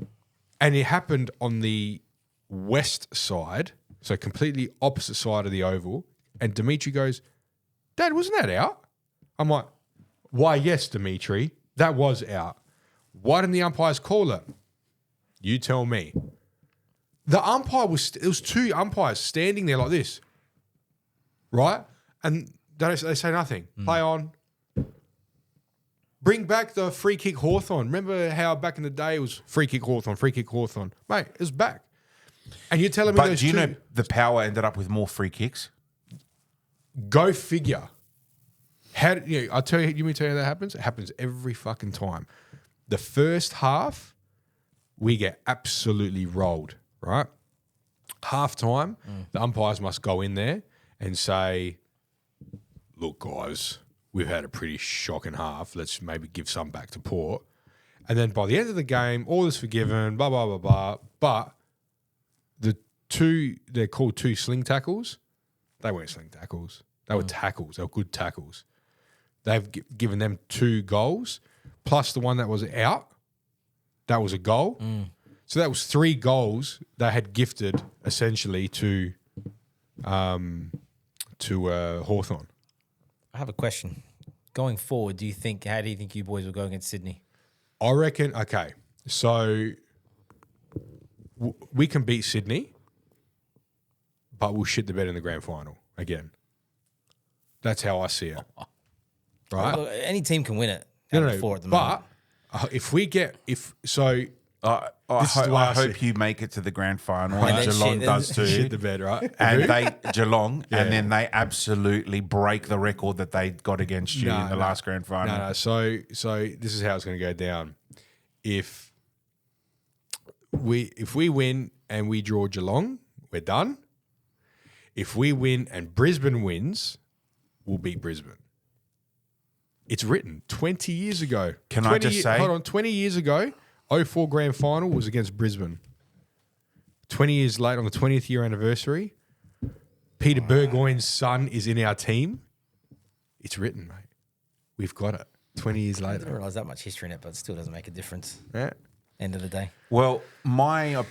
and it happened on the west side, so completely opposite side of the oval. And Dimitri goes, Dad, wasn't that out? I'm like, why, yes, Dimitri, that was out. Why didn't the umpires call it? You tell me. The umpire it was 2 umpires standing there like this, right? And they say nothing. Play on. Bring back the free kick Hawthorn. Remember how back in the day it was free kick Hawthorn. Mate, it was back. And you're telling me But those do you two... know the Power ended up with more free kicks? Go figure. How? I'll tell you. You mean tell you how that happens? It happens every fucking time. The first half, we get absolutely rolled. Right. Half time, the umpires must go in there and say, "Look, guys, we've had a pretty shocking half. Let's maybe give some back to Port." And then by the end of the game, all is forgiven. Blah blah blah blah. But they're called 2 sling tackles. They weren't sling tackles. They were tackles. They were good tackles. They've given them 2 goals, plus the one that was out. That was a goal. So that was 3 goals they had gifted essentially to Hawthorn. I have a question. Going forward, how do you think you boys will go against Sydney? I reckon, okay, so we can beat Sydney, but we'll shit the bed in the grand final again. That's how I see it. Right? Look, any team can win it. No, Four at the moment. but if we get, I This is the way I hope see you make it to the grand final, And and then Geelong shit- does too. shit the bed, right? And Geelong, Yeah. and then they absolutely break the record that they got against you in the last grand final. No. So this is how it's going to go down. If we win and we draw Geelong, we're done. If we win and Brisbane wins, we'll beat Brisbane. It's written 20 years ago. Can I just say- Hold on, 20 years ago, 04 grand final was against Brisbane. 20 years later, on the 20th year anniversary, Peter Burgoyne's son is in our team. It's written, mate. We've got it. 20 years I didn't later. realise that much history in it, but it still doesn't make a difference. Yeah. End of the day. Well, my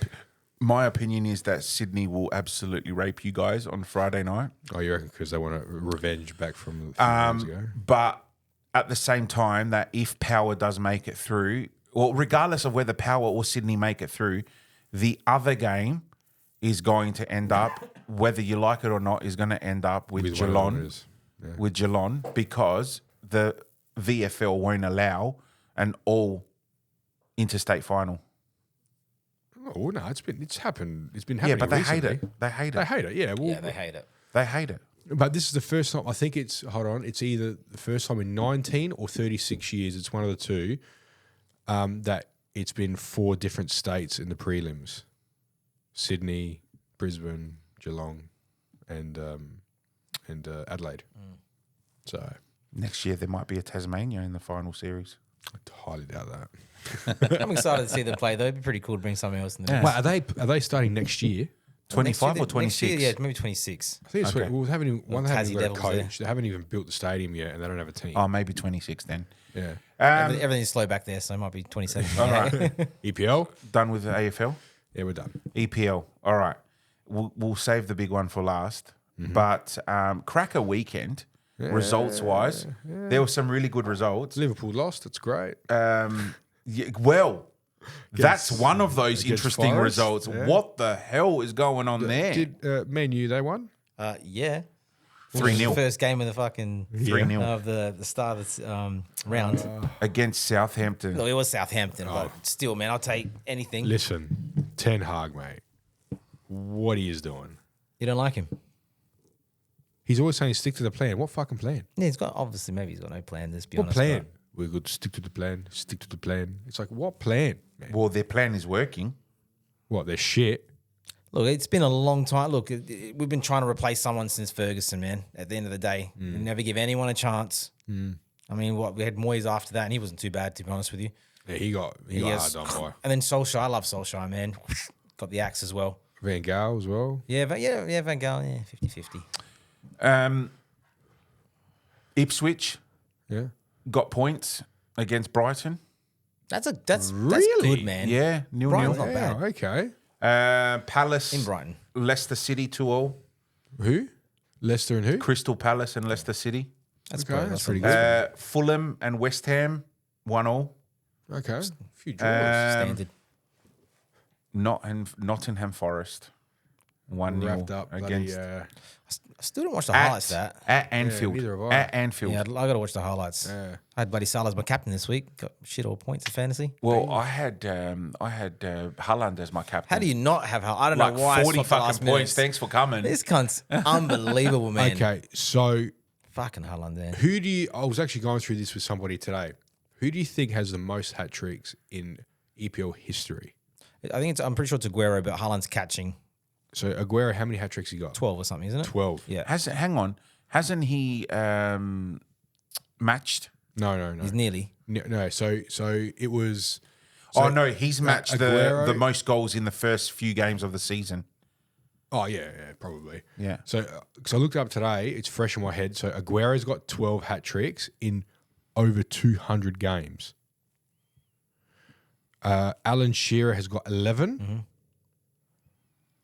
opinion is that Sydney will absolutely rape you guys on Friday night. Oh, you reckon because they want a revenge back from a few years ago? But at the same time, that if Power does make it through, well, regardless of whether Power or Sydney make it through, the other game is going to end up, whether you like it or not, is going to end up with With one of the Geelong. winners. Yeah. With Geelong, because the VFL won't allow an all interstate final. Oh no, it's happened. It's been Yeah, happening. but they hate recently. it. They hate They it. hate it. Yeah. Well, Yeah, they hate it. They hate it. but this is the first time. I think it's It's either the first time in 19 or 36 years. It's one of the two. That it's been 4 different states in the prelims: Sydney, Brisbane, Geelong, and Adelaide. So Next year there might be a Tasmania in the final series. I highly doubt that. I'm excited to see them play, though. It'd be pretty cool to bring something else in there. Yeah. Wait, are they starting next year? 25 or Next 26? year, yeah, maybe 26. I think it's Okay. well, they haven't even, one, they haven't Tassie even got a Devils there. coach. They haven't even built the stadium yet, and they don't have a team. Oh, maybe 26 then. Yeah. Everything's slow back there, so it might be 27. All right. EPL. Done with the AFL? Yeah, we're done. EPL. All right. We'll save the big one for last. But cracker weekend, results-wise, there were some really good results. Liverpool lost. That's great. That's one of those against interesting Forest, results. yeah. What the hell is going on there? Did Man U they won? Yeah. 3-0 First game of the fucking 3-0 of the start of the round. against Southampton. Look, it was Southampton, but still, man, I'll take anything. Listen, Ten Hag, mate. What he is doing? You don't like him? He's always saying stick to the plan. What fucking plan? Yeah, he's got obviously maybe he's got no plan. Let's be What honest. plan? but- We're good. Stick to the plan. Stick to the plan. It's like what plan? Man? Well, their plan is working. What? They're shit. Look, it's been a long time. Look, we've been trying to replace someone since Ferguson, man. At the end of the day, we never give anyone a chance. I mean, we had Moyes after that, and he wasn't too bad, to be honest with you. Yeah, he got Yes. hard done by. And then Solskjaer, I love Solskjaer, man. Got the axe as well. Van Gaal as well. Yeah, Van Gaal, yeah, 50-50. Ipswich Yeah. got points against Brighton. That's Really? good, man. Yeah, 0-0. Brighton's not Yeah. bad. Okay. Palace In Brighton. Leicester City 2-2. Who? Leicester and who? Crystal Palace and Leicester City. That's Okay, good. that's pretty good. Fulham and West Ham 1-1. Okay. A few draws. Standard. Nottingham Forest 1-0 Wrapped up. against I still don't watch the highlights of that. at Anfield. neither have I. At Anfield. Yeah, I got to watch the highlights. Yeah. I had Buddy Salah as my captain this week. Got shit all points in fantasy. Well, I had Haaland as my captain. How do you not have I don't like know why. 40 I fucking last points? minutes. Thanks for coming. This cunt's unbelievable, man. Okay. So Fucking Haaland there. who do you? I was actually going through this with somebody today. Who do you think has the most hat tricks in EPL history? I'm pretty sure it's Aguero, but Haaland's catching So Aguero, how many hat tricks he got? 12 or something, isn't it? 12. Yeah. Hang on. Hasn't he matched? No. He's nearly. No. So it was. Oh, no. He's matched Aguero- the most goals in the first few games of the season. Oh yeah, probably. Yeah. So because I looked it up today, it's fresh in my head. So Aguero's got 12 hat tricks in over 200 games. Alan Shearer has got 11. Mm-hmm.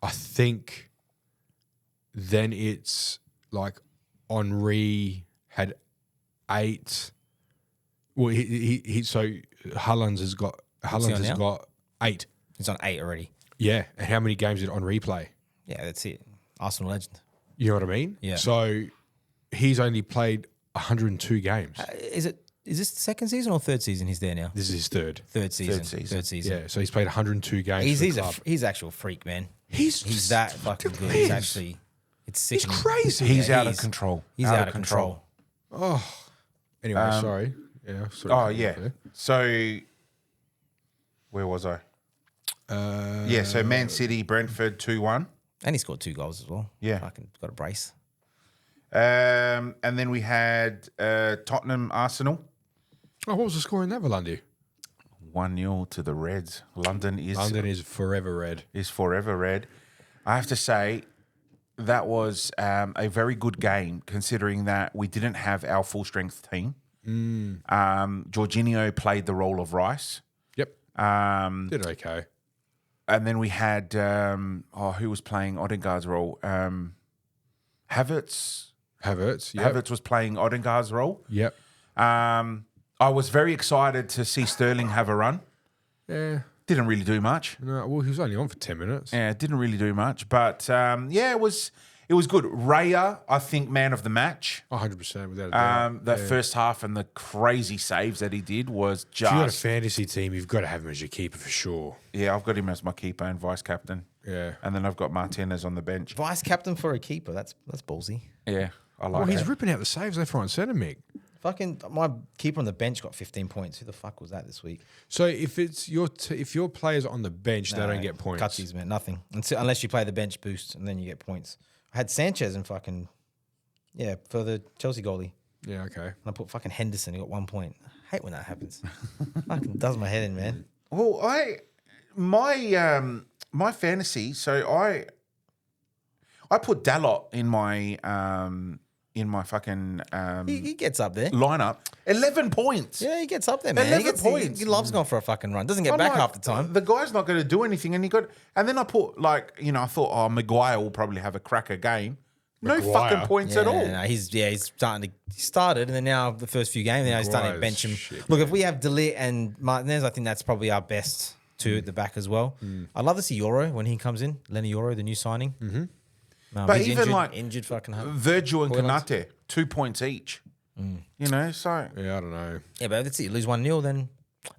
I think then it's like Henri had 8. Well, he so Haaland's has got he on now? 8. He's on 8 already. Yeah, and how many games did Henri play? Yeah, that's it. Arsenal legend. You know what I mean? Yeah. So he's only played 102 games. Is this the second season or third season he's there now? This is his third. Third season. Third season. Yeah, so he's played 102 games. He's for the club. he's actual freak, man. He's He's that fucking good. He's actually, it's He's sickening. crazy. He's out of control. He's out of control. Anyway, sorry. Yeah. Sorry Oh, yeah. So, where was I? Yeah, so Man City, Brentford, 2-1. And he scored 2 goals as well. Yeah. Fucking got a brace. And then we had Tottenham, Arsenal, Oh, what was the score in that, Valundi? 1-0 to the Reds. London is forever red. is forever red. I have to say, that was a very good game, considering that we didn't have our full-strength team. Jorginho played the role of Rice. Yep. Did okay. And then we had, who was playing Odegaard's role? Havertz. Havertz. Yep. Havertz was playing Odegaard's role. Yep. I was very excited to see Sterling have a run. Yeah. Didn't really do much. No, well, he was only on for 10 minutes. Yeah, didn't really do much. But, it was good. Raya, I think, man of the match. 100% without a doubt. That first half and the crazy saves that he did was If you got a just... fantasy team, you've got to have him as your keeper for sure. Yeah, I've got him as my keeper and vice-captain. Yeah. And then I've got Martinez on the bench. Vice captain for a keeper. That's ballsy. Yeah, I like Well, he's that. ripping out the saves left, right, and centre, Mick. Fucking my keeper on the bench got 15 points. Who the fuck was that this week? So if it's if your players on the bench, they don't get points. Cutsies, man. Nothing. Unless you play the bench boost and then you get points. I had Sanchez and fucking, for the Chelsea goalie. Yeah, okay. And I put fucking Henderson. He got 1 point. I hate when that happens. Fucking does my head in, man. Well, my fantasy, so I put Dalot in my fucking He gets up there. lineup. 11 points. Yeah, he gets up there, man. 11 points. He loves going for a fucking run. Doesn't get I'm back like, half the time. The guy's not going to do anything, and then I put I thought, Maguire will probably have a cracker game. No Maguire? fucking points at all. No, he's starting to. He started, and then now the first few games, now he's starting to Maguire's bench him. shit, Look, if we have De Ligt and Martinez, I think that's probably our best two at the back as well. I'd love to see Euro when he comes in. Lenny Euro, the new signing. Mm-hmm. But he's even injured fucking. Virgil and Hoyland. Konate, 2 points each. So Yeah, I don't know. Yeah, but that's it. You lose 1-0, then.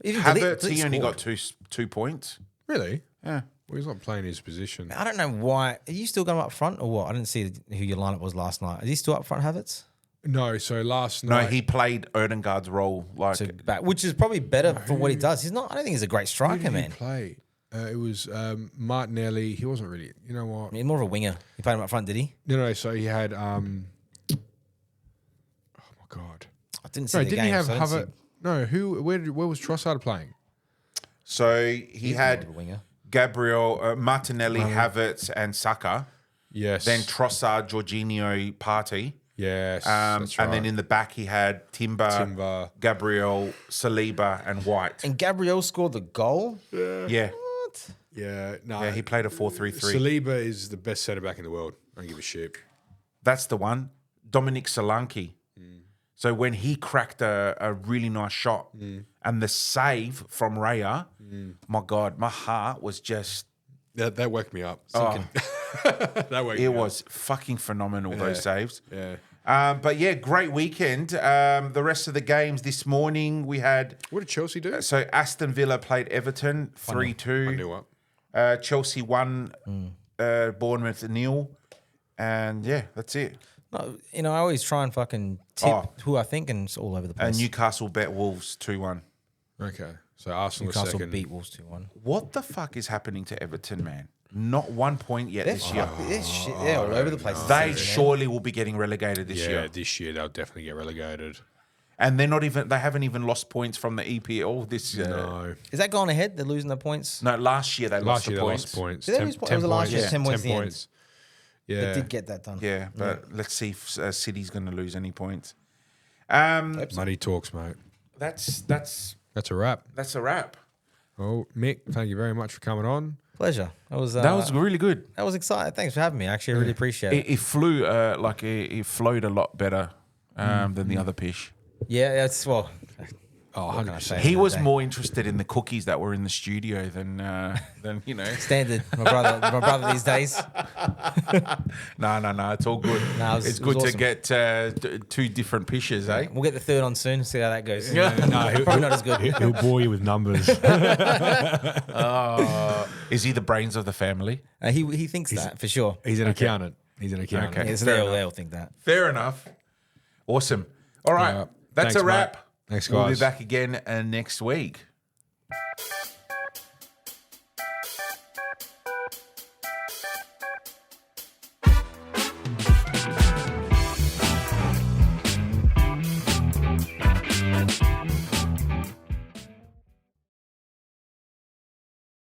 Even De Havertz, Ligt he only scored. got 2 points. Really? Yeah. Well, he's not playing his position. I don't know why. Are you still going up front or what? I didn't see who your lineup was last night. Is he still up front, Havertz? No, so last No, night... he played Erdegaard's role So back, which is probably better for what he does. He's not. I don't think he's a great Who striker, did he man. play? It was Martinelli. He wasn't really... You know what? I mean, more of a winger. He played him up front, did he? No, so he had... oh, my God. I didn't see No, the didn't game. he have so I didn't see- Havertz? No, where was Trossard playing? So he he's had more of a winger. Gabriel, Martinelli, Havertz, and Saka. Yes. Then Trossard, Jorginho, Partey. Yes, that's right. And then in the back he had Timber, Gabriel, Saliba, and White. And Gabriel scored the goal. Yeah. What? Yeah, no. Yeah, he played a 4-3-3. Saliba is the best centre back in the world. I don't give a shit. That's the one. Dominic Solanke. So when he cracked a really nice shot and the save from Raya, my God, my heart was just... That woke me up. Oh, That woke me it up. was fucking phenomenal, those saves. Yeah. But yeah, great weekend. The rest of the games this morning, we had... What did Chelsea do? So Aston Villa played Everton 3-2. I knew what. Chelsea won, Bournemouth 0. And yeah, that's it. No, I always try and fucking tip Oh. who I think, and it's all over the place. And Newcastle bet Wolves 2-1. Okay. So Arsenal Newcastle second. beat Wolves 2-1. What the fuck is happening to Everton, man? Not 1 point yet this year. They're all over the place. this They season, man. surely will be getting relegated this Yeah, year. this year they'll definitely get relegated. And they haven't even lost points from the EPL this year. No. Is that going ahead? They're losing the points. No, last year they lost Last year the they points. lost points. Did they lose points? It was the last year, 10 points at the end. Yeah. They did get that done. Yeah, but let's see if City's going to lose any points. Money talks, mate. That's That's a wrap. a wrap. Well, Mick, thank you very much for coming on. Pleasure. That was really good. That was exciting. Thanks for having me. Actually, I really appreciate it. It flew it flowed a lot better than the other Pish. Yeah, it's well. Oh, 100%. He was more interested in the cookies that were in the studio than Standard. My brother these days. No, it's all good. No, it's it was good to awesome. get two different Pishes, eh? We'll get the third on soon. See how that goes. No, Probably not as good. He'll bore you with numbers. Is he the brains of the family? He thinks that for sure. He's an accountant. He's an accountant. Okay. Yeah, so Fair they enough. all think that. Fair enough. Awesome. All right, that's Thanks, a wrap. mate. Thanks, We'll be guys. back again next week.